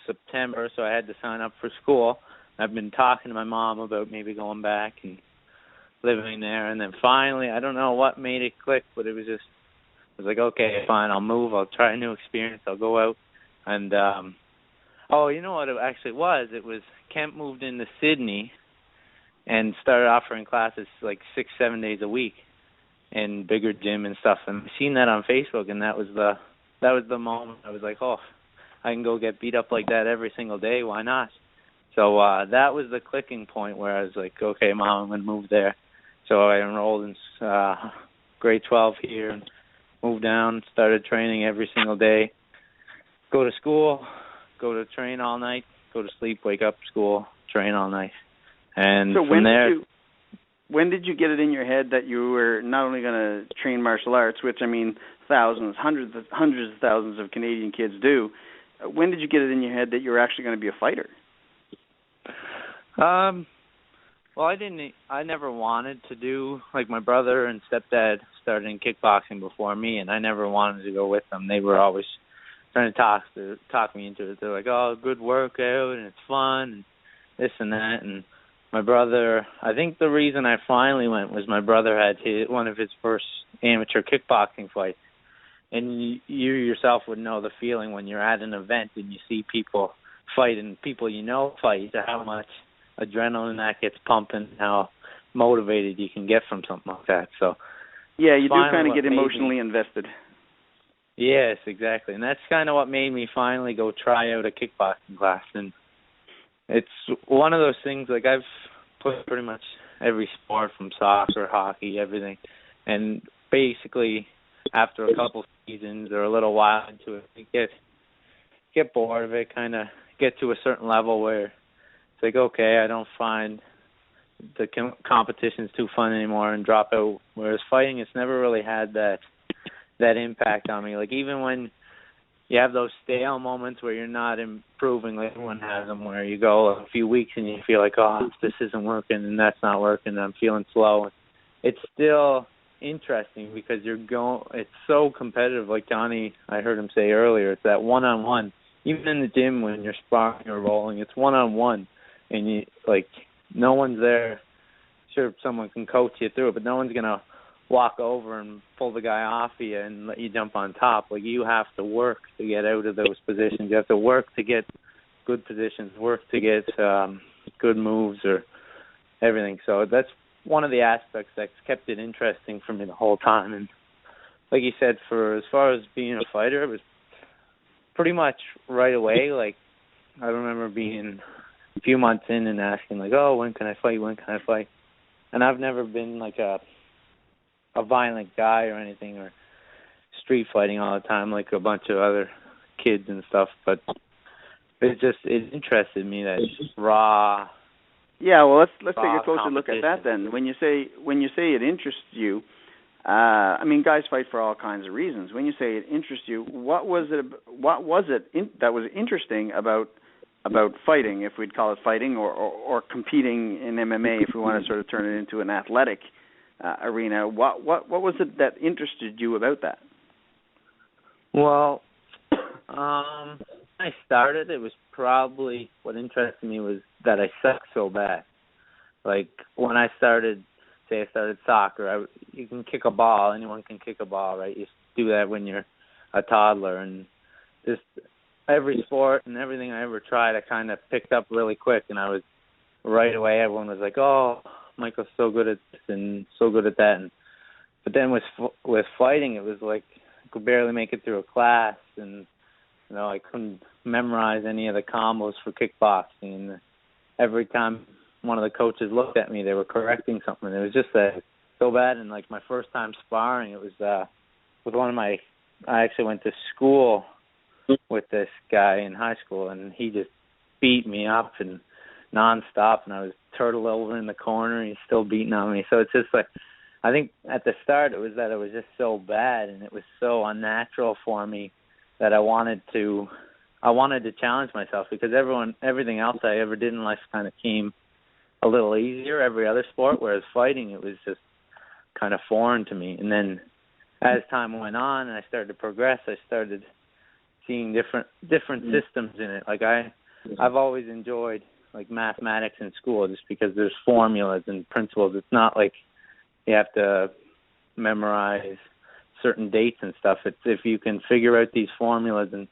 September, so I had to sign up for school. I've been talking to my mom about maybe going back and living there, and then finally, I don't know what made it click, but it was like, okay, fine, I'll move, I'll try a new experience, I'll go out, and you know what it actually was? It was Kemp moved into Sydney and started offering classes 6-7 days a week in bigger gym and stuff, and I seen that on Facebook, and that was the moment I was like, oh, I can go get beat up like that every single day. Why not? So that was the clicking point where I was like, okay, Mom, I'm going to move there. So I enrolled in grade 12 here and moved down, started training every single day. Go to school, go to train all night, go to sleep, wake up, school, train all night. And so from there... When did you get it in your head that you were not only going to train martial arts, which, thousands, hundreds of thousands of Canadian kids do, when did you get it in your head that you were actually going to be a fighter? Well, I never wanted to do, my brother and stepdad started in kickboxing before me, and I never wanted to go with them. They were always trying to talk me into it. They're like, oh, good workout, and it's fun, and this and that, and my brother, I think the reason I finally went was my brother had one of his first amateur kickboxing fights. And you yourself would know the feeling when you're at an event and you see people fight and people fight, how much adrenaline that gets pumping, how motivated you can get from something like that. So yeah, you do kind of get emotionally invested. Yes, exactly. And that's kind of what made me finally go try out a kickboxing class. And it's one of those things, like I've played pretty much every sport from soccer, hockey, everything. And basically after a couple seasons or a little while into it, you get bored of it, kind of get to a certain level where it's like, okay, I don't find the competition's too fun anymore and drop out. Whereas fighting, it's never really had that impact on me. Like even when you have those stale moments where you're not improving, like everyone has them, where you go a few weeks and you feel like, oh, this isn't working and that's not working, I'm feeling slow. It's still interesting because it's so competitive. Like Johnny, I heard him say earlier, it's that one-on-one. Even in the gym when you're sparring or rolling, it's one-on-one, and you like no one's there. Sure, someone can coach you through it, but no one's gonna walk over and pull the guy off of you and let you jump on top. Like you have to work to get out of those positions. You have to work to get good positions, work to get good moves or everything. So that's one of the aspects that's kept it interesting for me the whole time. And like you said, for as far as being a fighter, it was pretty much right away. Like I remember being a few months in and asking like, oh, when can I fight? And I've never been like a violent guy or anything, or street fighting all the time like a bunch of other kids and stuff, but it interested me, that raw. Yeah, well, let's take a closer look at that then. When you say it interests you, I mean, guys fight for all kinds of reasons. When you say it interests you, what was it that was interesting about fighting, if we'd call it fighting, or competing in MMA, if we want to sort of turn it into an athletic arena? What was it that interested you about that? Well, when I started, it was probably what interested me was that I sucked so bad. Like when I started soccer, you can kick a ball. Anyone can kick a ball, right? You do that when you're a toddler, and just every sport and everything I ever tried, I kind of picked up really quick, and I was right away. Everyone was like, "Oh, Michael's so good at this and so good at that." But then with fighting, it was like I could barely make it through a class, and I couldn't memorize any of the combos for kickboxing. And every time one of the coaches looked at me, they were correcting something. It was just so bad. And like my first time sparring, it was with one of I actually went to school with this guy in high school, and he just beat me up and nonstop, and I was turtle over in the corner, and he's still beating on me. So it's just like, I think at the start it was that it was just so bad, and it was so unnatural for me that I wanted to challenge myself, because everything else I ever did in life kind of came a little easier, every other sport, whereas fighting, it was just kind of foreign to me. And then as time went on and I started to progress, I started seeing different systems in it. Like I've always enjoyed like mathematics in school, just because there's formulas and principles. It's not like you have to memorize certain dates and stuff. It's if you can figure out these formulas and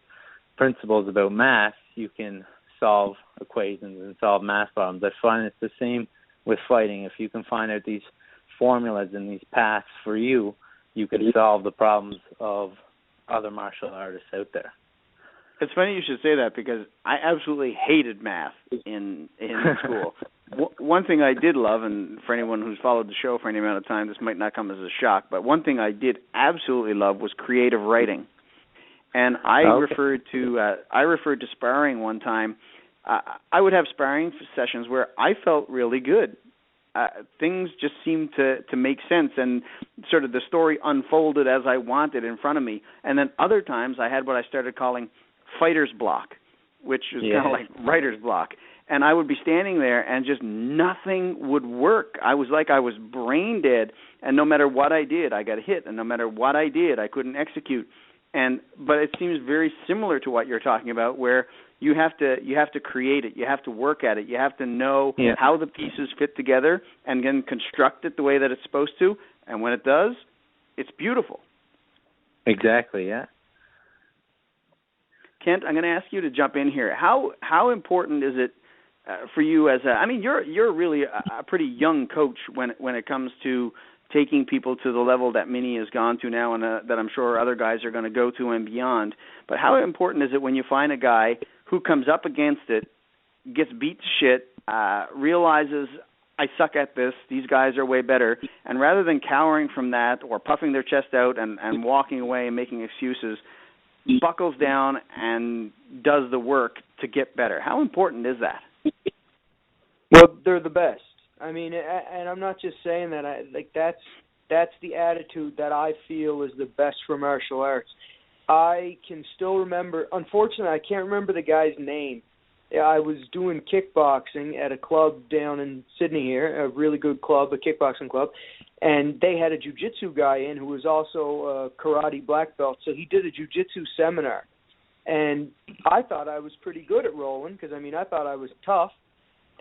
principles about math, you can solve equations and solve math problems. I find it's the same with fighting. If you can find out these formulas and these paths for you, you can solve the problems of other martial artists out there. It's funny you should say that, because I absolutely hated math in school. One thing I did love, and for anyone who's followed the show for any amount of time, this might not come as a shock, but one thing I did absolutely love was creative writing. And I referred to sparring one time. I would have sparring sessions where I felt really good. Things just seemed to make sense, and sort of the story unfolded as I wanted in front of me. And then other times I had what I started calling fighter's block, which is kind of like writer's block. And I would be standing there and just nothing would work. I was like I was brain dead, and no matter what I did, I got hit, and no matter what I did, I couldn't execute. But it seems very similar to what you're talking about, where you have to create it, you have to work at it, you have to know how the pieces fit together, and then construct it the way that it's supposed to. And when it does, it's beautiful. Exactly. Yeah. Kent, I'm going to ask you to jump in here. How important is it for you as you're really a pretty young coach when it comes to taking people to the level that Minnie has gone to now, and that I'm sure other guys are going to go to and beyond. But how important is it when you find a guy who comes up against it, gets beat to shit, realizes I suck at this, these guys are way better, and rather than cowering from that or puffing their chest out and walking away and making excuses, buckles down and does the work to get better? How important is that? Well, they're the best. I mean, and I'm not just saying that. That's the attitude that I feel is the best for martial arts. I can still remember. Unfortunately, I can't remember the guy's name. I was doing kickboxing at a club down in Sydney here, a really good club, a kickboxing club, and they had a jiu-jitsu guy in who was also a karate black belt. So he did a jiu-jitsu seminar, and I thought I was pretty good at rolling because I thought I was tough.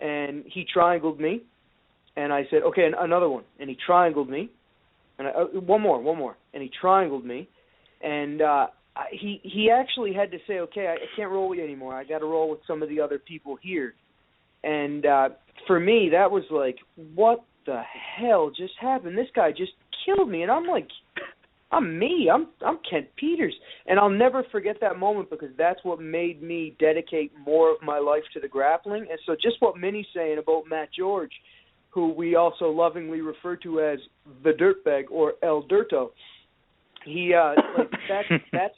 And he triangled me. And I said, okay, another one. And he triangled me. And one more. And he triangled me. And he actually had to say, okay, I can't roll with you anymore. I got to roll with some of the other people here. And for me, that was like, what the hell just happened? This guy just killed me. And I'm like, I'm me. I'm Kent Peters. And I'll never forget that moment because that's what made me dedicate more of my life to the grappling. And so just what Minnie's saying about Matt George, who we also lovingly refer to as the Dirtbag or El Dirto. He that's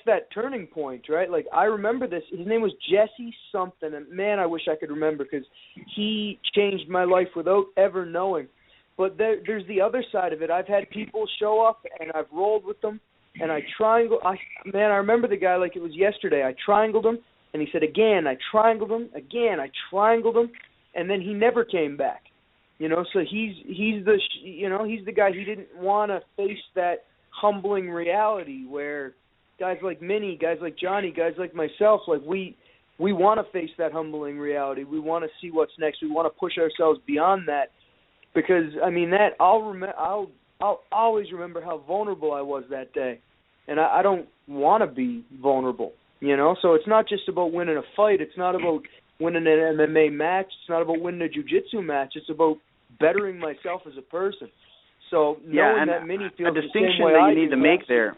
that turning point, right? Like I remember this. His name was Jesse something, and man, I wish I could remember because he changed my life without ever knowing. But there's the other side of it. I've had people show up and I've rolled with them, and I triangle. I remember the guy like it was yesterday. I triangled him, and he said again. I triangled him again. I triangled him. And then he never came back, So he's the guy. He didn't want to face that humbling reality where guys like Minnie, guys like Johnny, guys like myself, like we want to face that humbling reality. We want to see what's next. We want to push ourselves beyond that, because I'll always remember how vulnerable I was that day, and I don't want to be vulnerable, So it's not just about winning a fight. It's not about winning an MMA match. It's not about winning a jiu-jitsu match. It's about bettering myself as a person. So knowing that Minnie feels the same way I do.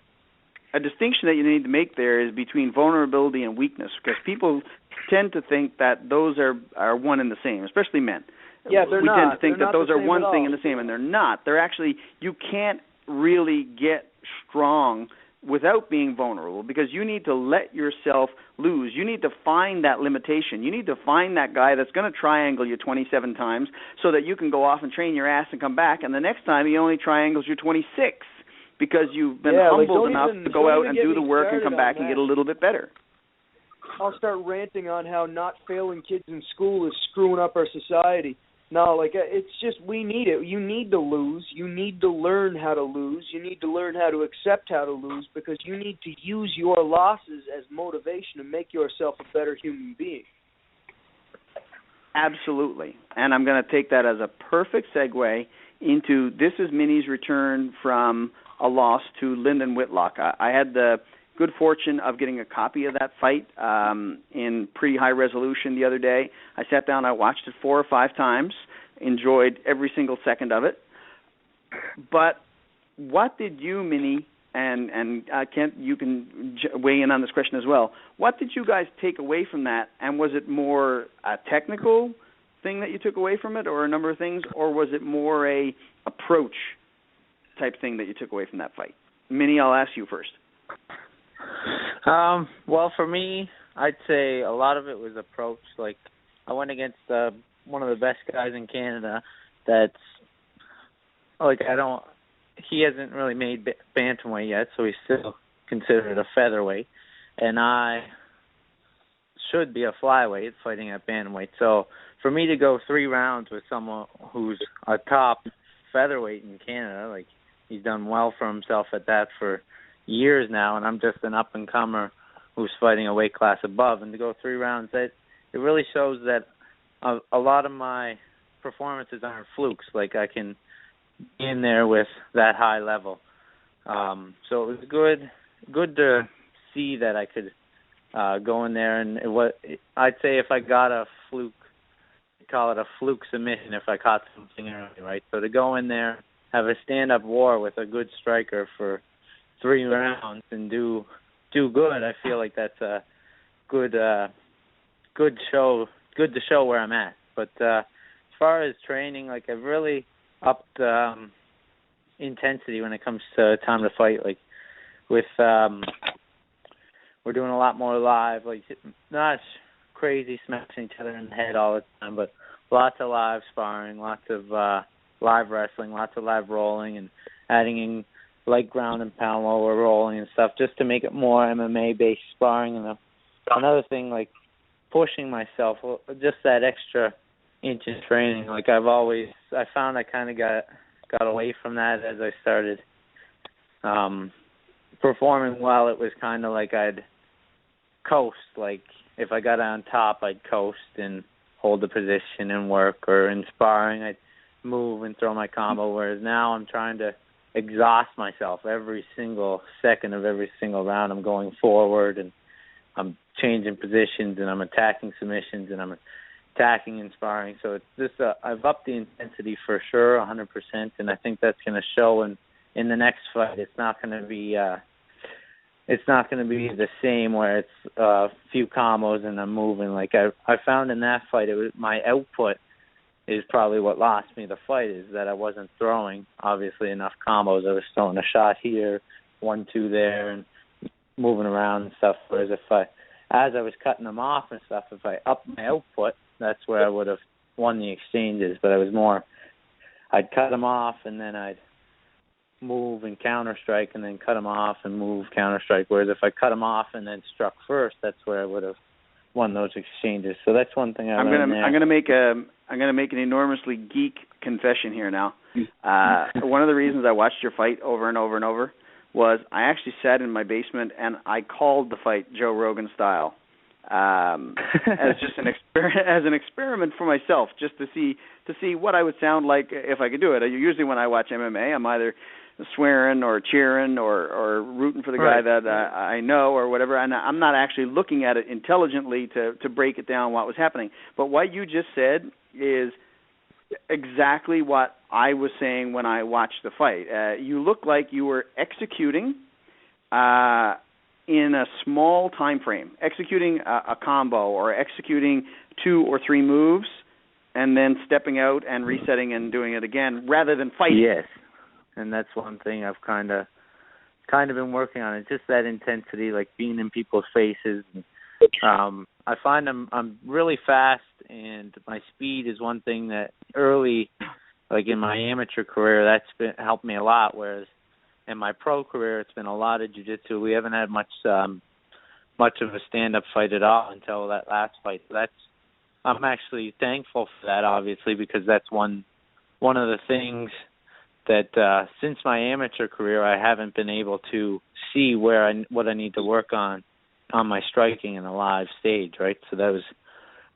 A distinction that you need to make there is between vulnerability and weakness, because people tend to think that those are one and the same, especially men. Yeah, they're not. We tend to think that those are one thing and the same, and they're not. They're actually, you can't really get strong without being vulnerable, because you need to let yourself lose. You need to find that limitation. You need to find that guy that's going to triangle you 27 times so that you can go off and train your ass and come back, and the next time he only triangles you 26 because you've been humbled enough to go out and do the work and come back and get a little bit better. I'll start ranting on how not failing kids in school is screwing up our society. No, it's just we need it. You need to lose. You need to learn how to lose. You need to learn how to accept how to lose, because you need to use your losses as motivation to make yourself a better human being. Absolutely. And I'm going to take that as a perfect segue into this is Minnie's return from a loss to Lyndon Whitlock. I had the good fortune of getting a copy of that fight in pretty high resolution the other day. I sat down, I watched it 4 or 5 times, enjoyed every single second of it. But what did you, Minnie, and Kent, you can weigh in on this question as well, what did you guys take away from that? And was it more a technical thing that you took away from it, or a number of things, or was it more a approach type thing that you took away from that fight? Minnie, I'll ask you first. Well, for me, I'd say a lot of it was approach. Like, I went against one of the best guys in Canada that's, like, he hasn't really made bantamweight yet, so he's still considered a featherweight. And I should be a flyweight fighting at bantamweight. So for me to go 3 rounds with someone who's a top featherweight in Canada, like, he's done well for himself at that for years now, and I'm just an up-and-comer who's fighting a weight class above. And to go 3 rounds, it really shows that a lot of my performances aren't flukes. Like, I can be in there with that high level. So it was good to see that I could go in there, and I'd say if I got a fluke, call it a fluke submission if I caught something early, right? So to go in there, have a stand-up war with a good striker for 3 rounds and do good, I feel like that's a good show. Good to show where I'm at. But as far as training, like, I've really upped intensity when it comes to time to fight. Like, with we're doing a lot more live, like, not crazy smashing each other in the head all the time, but lots of live sparring, lots of live wrestling, lots of live rolling, and adding in light ground and pound while we're rolling and stuff, just to make it more MMA-based sparring. And another thing, like, pushing myself, just that extra inch in training. Like, I found I kind of got away from that as I started performing well. It was kind of like I'd coast. Like, if I got on top, I'd coast and hold the position and work, or in sparring, I'd move and throw my combo, whereas now I'm trying to exhaust myself every single second of every single round. I'm going forward, and I'm changing positions, and I'm attacking submissions, and I'm attacking and sparring. So it's just I've upped the intensity for sure, 100%, and I think that's going to show in the next fight. It's not going to be the same where it's a few combos and I'm moving. Like, I found in that fight, my output is probably what lost me the fight, is that I wasn't throwing, obviously, enough combos. I was throwing a shot here, 1-2 there, and moving around and stuff. Whereas as I was cutting them off and stuff, if I upped my output, that's where I would have won the exchanges. But I'd cut them off, and then I'd move and counter-strike, and then cut them off and move, counter-strike. Whereas if I cut them off and then struck first, that's where I would have won those exchanges. So that's one thing I'm gonna make an enormously geek confession here now. One of the reasons I watched your fight over and over and over was I actually sat in my basement and I called the fight Joe Rogan style, as just an experiment for myself, just to see what I would sound like if I could do it. Usually when I watch MMA, I'm either swearing or cheering or rooting for the guy that I know or whatever, and I'm not actually looking at it intelligently to break it down what was happening. But what you just said is exactly what I was saying when I watched the fight. You look like you were executing in a small time frame, executing a combo or executing 2 or 3 moves and then stepping out and resetting and doing it again rather than fighting. Yes. And that's one thing I've kind of been working on. It's just that intensity, like being in people's faces. I find I'm really fast, and my speed is one thing that early, like in my amateur career, that's helped me a lot. Whereas in my pro career, it's been a lot of jiu-jitsu. We haven't had much of a stand-up fight at all until that last fight. So I'm actually thankful for that, obviously, because that's one of the things that since my amateur career, I haven't been able to see what I need to work on my striking in a live stage, right? So it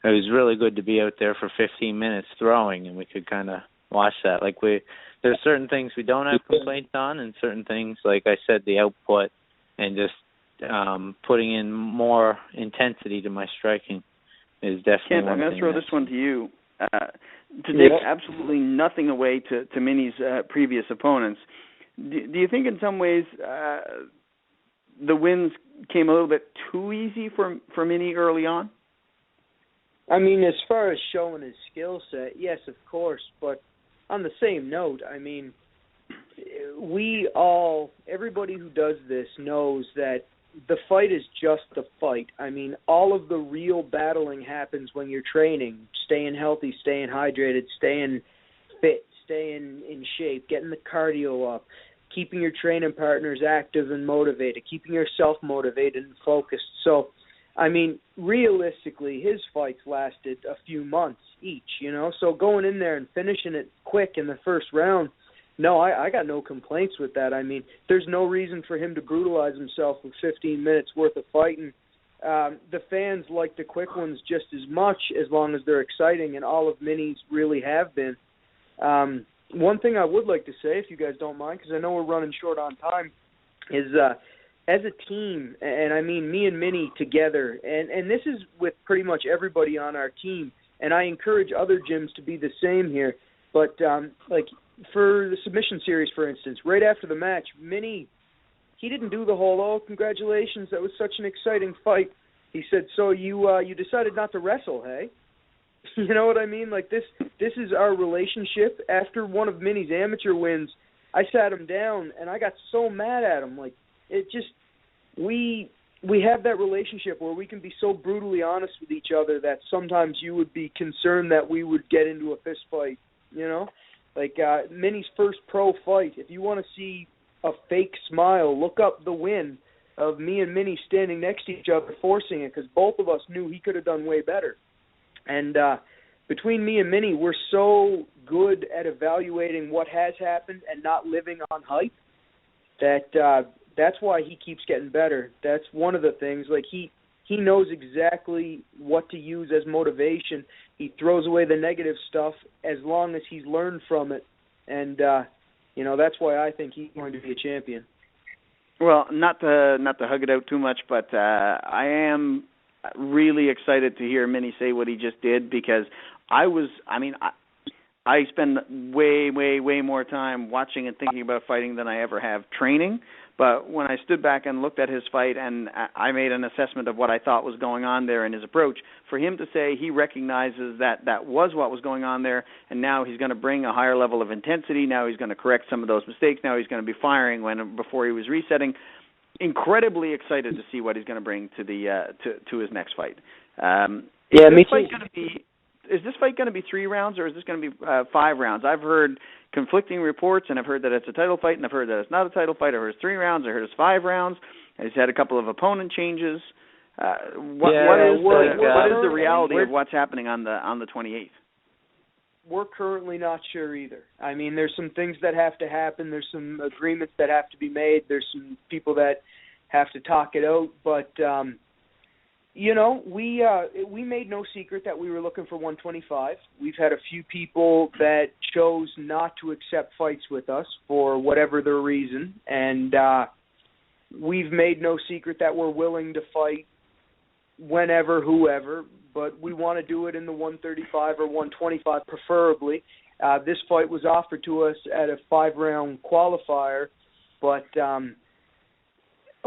was really good to be out there for 15 minutes throwing, and we could kind of watch that. Like, there's certain things we don't have complaints on, and certain things, like I said, the output and just putting in more intensity to my striking is definitely Kent, I'm going to throw this one to you. To take absolutely nothing away to Minnie's previous opponents, do you think in some ways the wins came a little bit too easy for Minnie early on? I mean, as far as showing his skill set, yes, of course. But on the same note, I mean, everybody who does this knows that the fight is just a fight. I mean, all of the real battling happens when you're training, staying healthy, staying hydrated, staying fit, staying in shape, getting the cardio up, keeping your training partners active and motivated, keeping yourself motivated and focused. So, I mean, realistically, his fights lasted a few months each, you know. So going in there and finishing it quick in the first round, no, I got no complaints with that. I mean, there's no reason for him to brutalize himself with 15 minutes worth of fighting. The fans like the quick ones just as much, as long as they're exciting, and all of Minnie's really have been. One thing I would like to say, if you guys don't mind, because I know we're running short on time, is as a team, and I mean me and Minnie together, and this is with pretty much everybody on our team, and I encourage other gyms to be the same here, but like for the submission series, for instance, right after the match, Minnie, he didn't do the whole, oh, congratulations, that was such an exciting fight. He said, so you decided not to wrestle, hey? You know what I mean? Like, this is our relationship. After one of Minnie's amateur wins, I sat him down, and I got so mad at him. Like, it just, we have that relationship where we can be so brutally honest with each other that sometimes you would be concerned that we would get into a fist fight, you know? Like, Minnie's first pro fight, if you want to see a fake smile, look up the win of me and Minnie standing next to each other forcing it, because both of us knew he could have done way better. And between me and Minnie, we're so good at evaluating what has happened and not living on hype that that's why he keeps getting better. That's one of the things. Like, he knows exactly what to use as motivation. He throws away the negative stuff as long as he's learned from it. And, you know, that's why I think he's going to be a champion. Well, not to hug it out too much, but I am really excited to hear Minnie say what he just did, because I spend way more time watching and thinking about fighting than I ever have training. But when I stood back and looked at his fight and I made an assessment of what I thought was going on there in his approach, for him to say he recognizes that was what was going on there, and now he's going to bring a higher level of intensity, now he's going to correct some of those mistakes, now he's going to be firing before he was resetting. Incredibly excited to see what he's going to bring to the to his next fight. Me too. Is this fight going to be 3 rounds, or is this going to be 5 rounds? I've heard conflicting reports, and I've heard that it's a title fight, and I've heard that it's not a title fight. I've heard it's 3 rounds. I heard it's 5 rounds. He's had a couple of opponent changes. What is the reality of what's happening on the 28th? We're currently not sure either. I mean, there's some things that have to happen. There's some agreements that have to be made. There's some people that have to talk it out. But, you know, we made no secret that we were looking for 125. We've had a few people that chose not to accept fights with us for whatever their reason. And we've made no secret that we're willing to fight whenever, whoever. But we want to do it in the 135 or 125 preferably. This fight was offered to us at a 5-round qualifier, but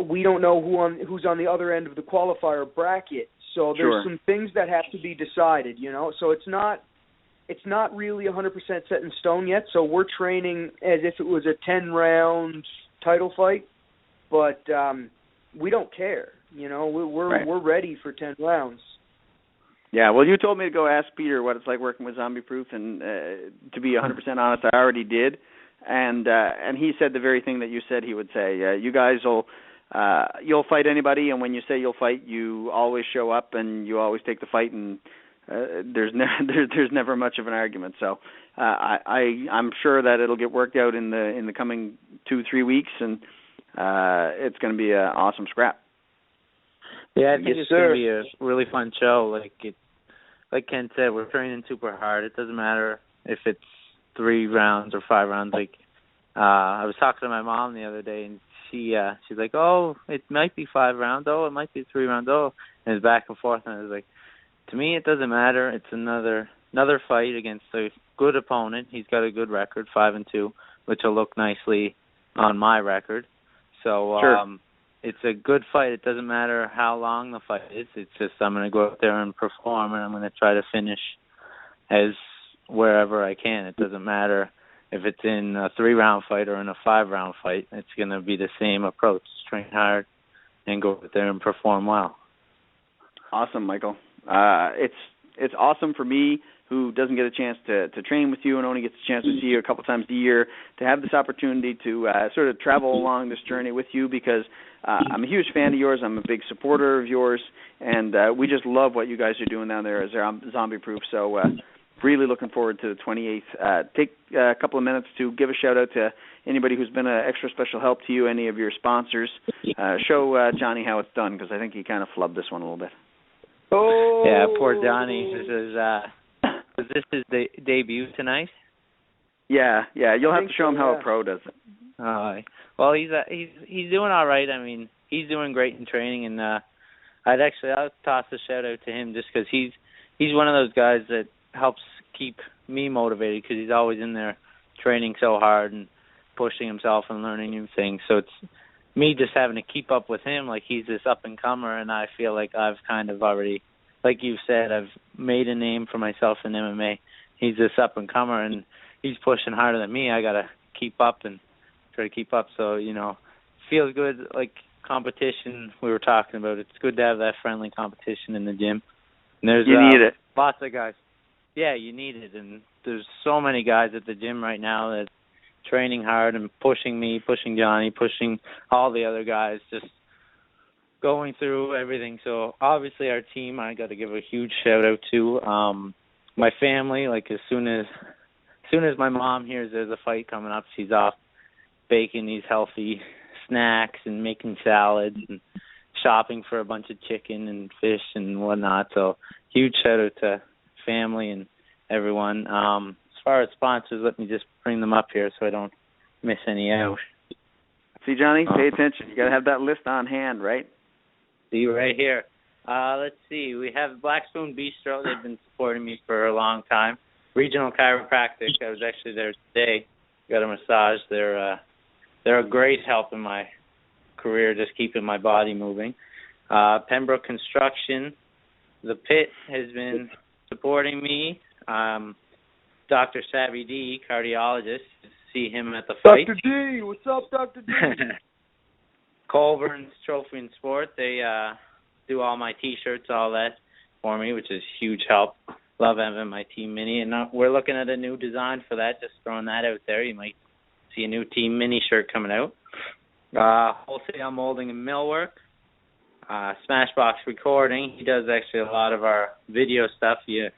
we don't know who's on the other end of the qualifier bracket. So there's some things that have to be decided, you know. So it's not really 100% set in stone yet. So we're training as if it was a 10-round title fight, but we don't care. You know, we're ready for 10 rounds. Yeah, well, you told me to go ask Peter what it's like working with ZombieProof, and to be 100% honest, I already did, and he said the very thing that you said he would say. You guys you'll fight anybody, and when you say you'll fight, you always show up and you always take the fight, and there's never much of an argument. So I'm sure that it'll get worked out in the coming 2-3 weeks, and it's going to be an awesome scrap. Yeah, I think it's going to be a really fun show. Like Ken said, we're training super hard. It doesn't matter if it's 3 rounds or 5 rounds. Like, I was talking to my mom the other day, and she's like, oh, it might be 5 rounds. Oh, it might be 3 rounds. Oh, and it's back and forth. And I was like, to me, it doesn't matter. It's another fight against a good opponent. He's got a good record, 5-2, which will look nicely on my record. So, it's a good fight. It doesn't matter how long the fight is. It's just I'm going to go out there and perform, and I'm going to try to finish as wherever I can. It doesn't matter if it's in a 3-round fight or in a 5-round fight. It's going to be the same approach. Train hard and go out there and perform well. Awesome, Michael. It's awesome for me, who doesn't get a chance to train with you and only gets a chance to see you a couple times a year, to have this opportunity to sort of travel along this journey with you, because I'm a huge fan of yours. I'm a big supporter of yours, and we just love what you guys are doing down there as ZombieProof. So really looking forward to the 28th. Take a couple of minutes to give a shout-out to anybody who's been an extra special help to you, any of your sponsors. Show Johnny how it's done, because I think he kind of flubbed this one a little bit. Oh! Yeah, poor Johnny. Was this his debut tonight? Yeah. You'll have to show him how a pro does it. Well, he's doing all right. I mean, he's doing great in training, and I'll toss a shout out to him just because he's one of those guys that helps keep me motivated, because he's always in there training so hard and pushing himself and learning new things. So it's me just having to keep up with him. Like, he's this up and comer, and I feel like I've kind of already, like you said, I've made a name for myself in MMA. He's this up and comer, and he's pushing harder than me. I gotta keep up and try to keep up. So, feels good. Like competition we were talking about, it's good to have that friendly competition in the gym. And there's you need it. Lots of guys. Yeah, you need it, and there's so many guys at the gym right now that training hard and pushing me, pushing Johnny, pushing all the other guys, just going through everything. So obviously our team, I got to give a huge shout out to. My family, like as soon as my mom hears there's a fight coming up, she's off baking these healthy snacks and making salads and shopping for a bunch of chicken and fish and whatnot. So huge shout out to family and everyone. As far as sponsors, let me just bring them up here so I don't miss any out. See, Johnny, pay attention. You got to have that list on hand, right? See right here. Let's see. We have Black Spoon Bistro. They've been supporting me for a long time. Regional Chiropractic. I was actually there today. Got a massage. They're a great help in my career, just keeping my body moving. Pembroke Construction. The Pit has been supporting me. Dr. Savvy D, cardiologist. See him at the fight. Dr. D, what's up, Dr. D? Colburn's Trophy and Sport. They do all my T-shirts, all that for me, which is huge help. Love having my Team Mini, and we're looking at a new design for that. Just throwing that out there. You might see a new Team Mini shirt coming out. Wholesale Molding and Millwork. Smashbox Recording. He does actually a lot of our video stuff. You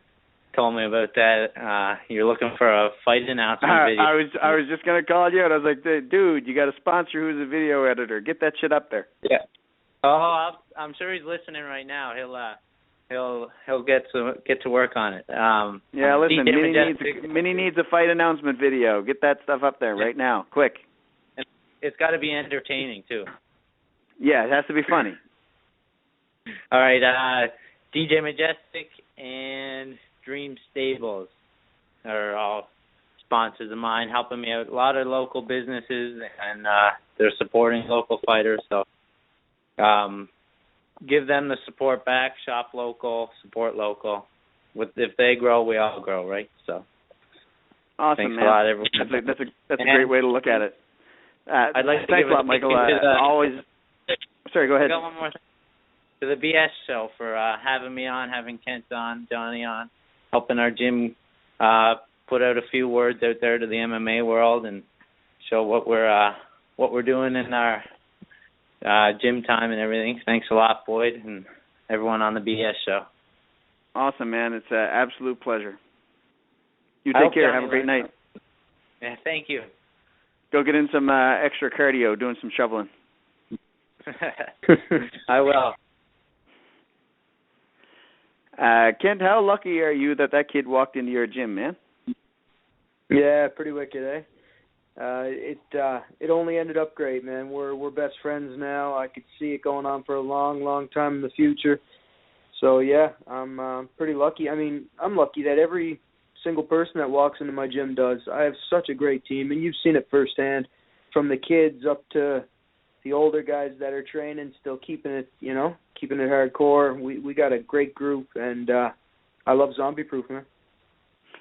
told me about that. You're looking for a fight announcement video. I was just gonna call you out. I was like, dude, you got a sponsor who's a video editor. Get that shit up there. Yeah. Oh, I'm sure he's listening right now. He'll get to work on it. Yeah, listen, Minnie needs a fight announcement video. Get that stuff up there right now, quick. It's got to be entertaining too. Yeah, it has to be funny. All right, DJ Majestic and Dream Stables are all sponsors of mine, helping me out. A lot of local businesses, and they're supporting local fighters. So give them the support back. Shop local, support local. If they grow, we all grow, right? So awesome, thanks man. a lot, everyone. That's a great way to look at it. I'd like to thanks a lot, Michael. Always. Sorry, go ahead. I got one more thing. To the BS show for having me on, having Kent on, Johnny on, helping our gym put out a few words out there to the MMA world and show what we're doing in our gym time and everything. Thanks a lot, Boyd, and everyone on the BS show. Awesome, man. It's an absolute pleasure. You take care. Have a great night. Yeah, thank you. Go get in some extra cardio, doing some shoveling. I will. Kent, how lucky are you that kid walked into your gym, man? Yeah, pretty wicked, eh? It only ended up great, man. We're best friends now. I could see it going on for a long, long time in the future. So yeah, I'm pretty lucky. I mean, I'm lucky that every single person that walks into my gym does. I have such a great team, and you've seen it firsthand, from the kids up to the older guys that are training, still keeping it hardcore. We got a great group, and I love ZombieProof, man.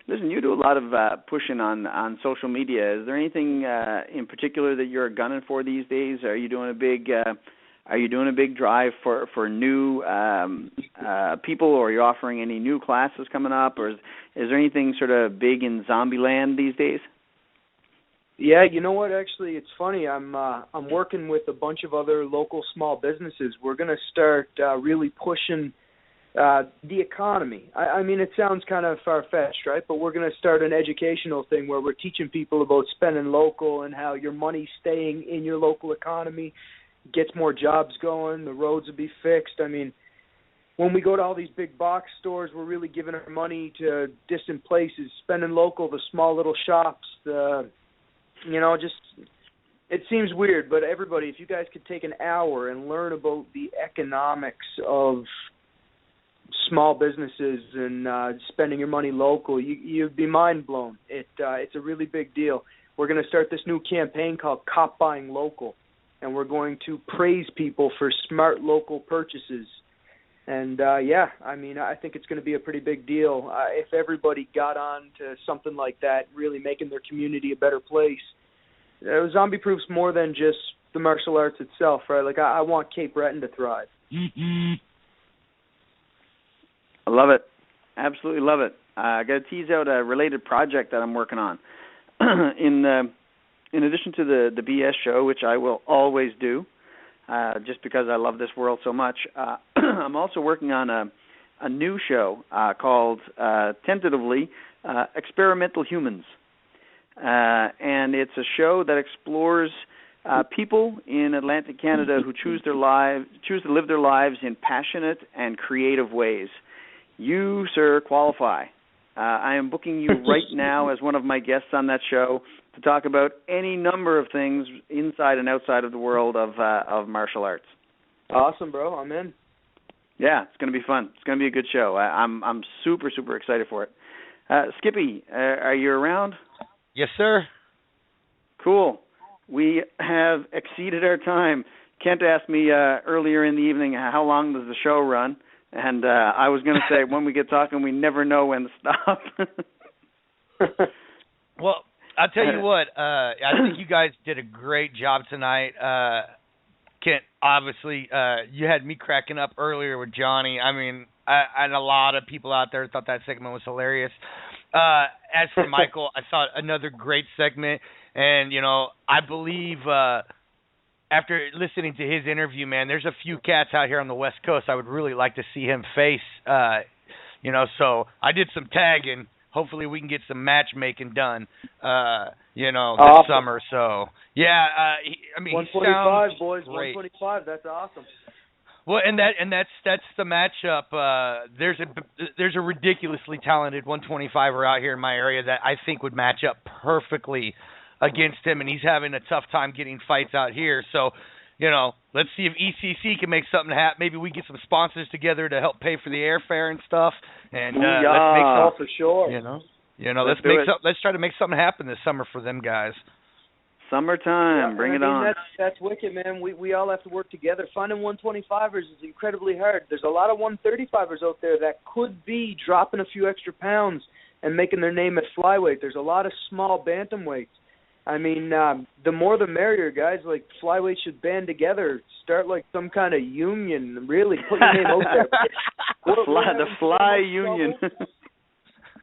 Listen, you do a lot of pushing on social media. Is there anything in particular that you're gunning for these days? Are you doing a big drive for new people, or are you offering any new classes coming up, or is there anything sort of big in zombie land these days? Yeah, you know what? Actually, it's funny. I'm working with a bunch of other local small businesses. We're going to start really pushing The economy. I mean, it sounds kind of far-fetched, right? But we're going to start an educational thing where we're teaching people about spending local and how your money staying in your local economy gets more jobs going, the roads will be fixed. I mean, when we go to all these big box stores, we're really giving our money to distant places, spending local, the small little shops, it seems weird, but everybody, if you guys could take an hour and learn about the economics of small businesses and spending your money local, you'd be mind blown. It's a really big deal. We're going to start this new campaign called Cop Buying Local, and we're going to praise people for smart local purchases. And, I think it's going to be a pretty big deal. If everybody got on to something like that, really making their community a better place. ZombieProof's more than just the martial arts itself, right? Like, I want Cape Breton to thrive. I love it. Absolutely love it. I got to tease out a related project that I'm working on. In addition to the BS show, which I will always do, just because I love this world so much, I'm also working on a new show called, tentatively, Experimental Humans. And it's a show that explores people in Atlantic Canada who choose to live their lives in passionate and creative ways. You, sir, qualify. I am booking you right now as one of my guests on that show to talk about any number of things inside and outside of the world of martial arts. Awesome, bro. I'm in. Yeah, it's going to be fun. It's going to be a good show. I'm super, super excited for it. Skippy, are you around? Yes, sir. Cool. We have exceeded our time. Kent asked me earlier in the evening, how long does the show run? And I was going to say, when we get talking, we never know when to stop. Well, I'll tell you what. I think you guys did a great job tonight. Kent, obviously, you had me cracking up earlier with Johnny. I mean, and a lot of people out there thought that segment was hilarious. As for Michael, I thought another great segment. And, I believe after listening to his interview, man, there's a few cats out here on the West Coast I would really like to see him face. So I did some tagging. Hopefully we can get some matchmaking done, this summer. So, yeah, 125, boys, great. 125, that's awesome. Well, and that's the matchup. There's a ridiculously talented 125er out here in my area that I think would match up perfectly against him, and he's having a tough time getting fights out here. So, let's see if ECC can make something happen. Maybe we get some sponsors together to help pay for the airfare and stuff. And let's make something for sure. Let's try to make something happen this summer for them guys. Summertime, bring it on. That's wicked, man. We all have to work together. Finding 125ers is incredibly hard. There's a lot of 135ers out there that could be dropping a few extra pounds and making their name at flyweight. There's a lot of small bantamweights. I mean, the more the merrier, guys. Like, flyweight should band together, start like some kind of union, really put your name out there. The fly union.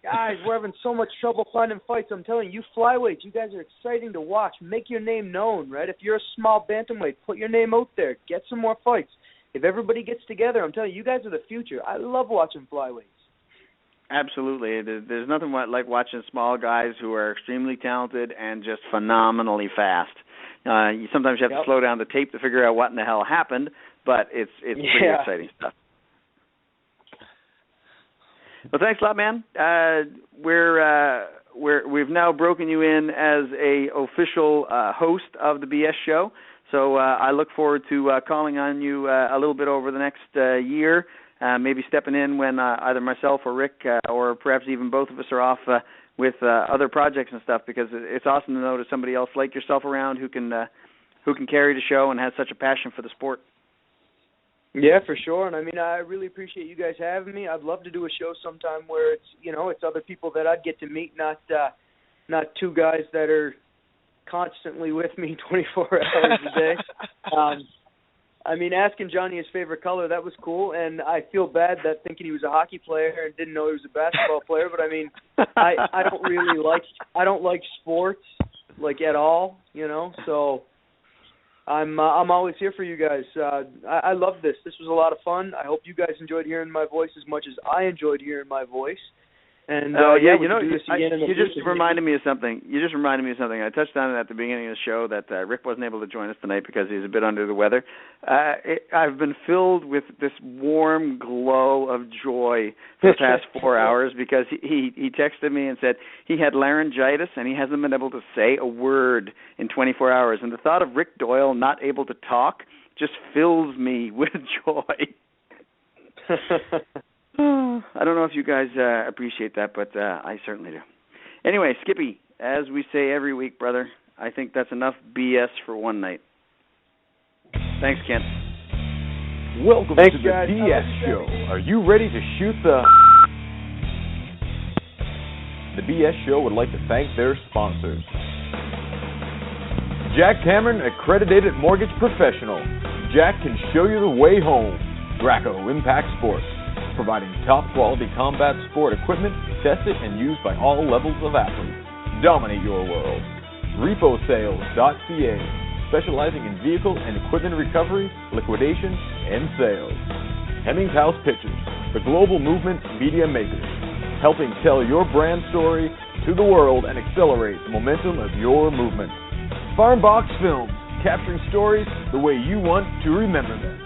Guys, we're having so much trouble finding fights. I'm telling you, flyweights, you guys are exciting to watch. Make your name known, right? If you're a small bantamweight, put your name out there. Get some more fights. If everybody gets together, I'm telling you, you guys are the future. I love watching flyweights. Absolutely. There's nothing like watching small guys who are extremely talented and just phenomenally fast. Sometimes you have to slow down the tape to figure out what in the hell happened, but it's pretty exciting stuff. Well, thanks a lot, man. We've now broken you in as a official host of the BS show, so I look forward to calling on you a little bit over the next year. Maybe stepping in when either myself or Rick or perhaps even both of us are off with other projects and stuff, because it's awesome to know there's somebody else like yourself around who can carry the show and has such a passion for the sport. Yeah, for sure. And I mean, I really appreciate you guys having me. I'd love to do a show sometime where it's it's other people that I'd get to meet, not two guys that are constantly with me 24 hours a day. I mean, asking Johnny his favorite color, that was cool, and I feel bad that thinking he was a hockey player and didn't know he was a basketball player, but I mean, I don't really like sports, like, at all, so I'm always here for you guys. I love this. This was a lot of fun. I hope you guys enjoyed hearing my voice as much as I enjoyed hearing my voice. And you just reminded me of something. I touched on it at the beginning of the show that Rick wasn't able to join us tonight because he's a bit under the weather. I've been filled with this warm glow of joy for the past 4 hours because he texted me and said he had laryngitis and he hasn't been able to say a word in 24 hours. And the thought of Rick Doyle not able to talk just fills me with joy. I don't know if you guys appreciate that, but I certainly do. Anyway, Skippy, as we say every week, brother, I think that's enough BS for one night. Thanks, Kent. Welcome to the BS Show. Are you ready to shoot the... The BS Show would like to thank their sponsors. Jack Cameron, accredited mortgage professional. Jack can show you the way home. Graco Impact Sports, providing top-quality combat sport equipment tested and used by all levels of athletes. Dominate your world. RepoSales.ca, specializing in vehicle and equipment recovery, liquidation, and sales. Hemmings House Pictures, the global movement media makers, helping tell your brand story to the world and accelerate the momentum of your movement. Farmbox Films, capturing stories the way you want to remember them.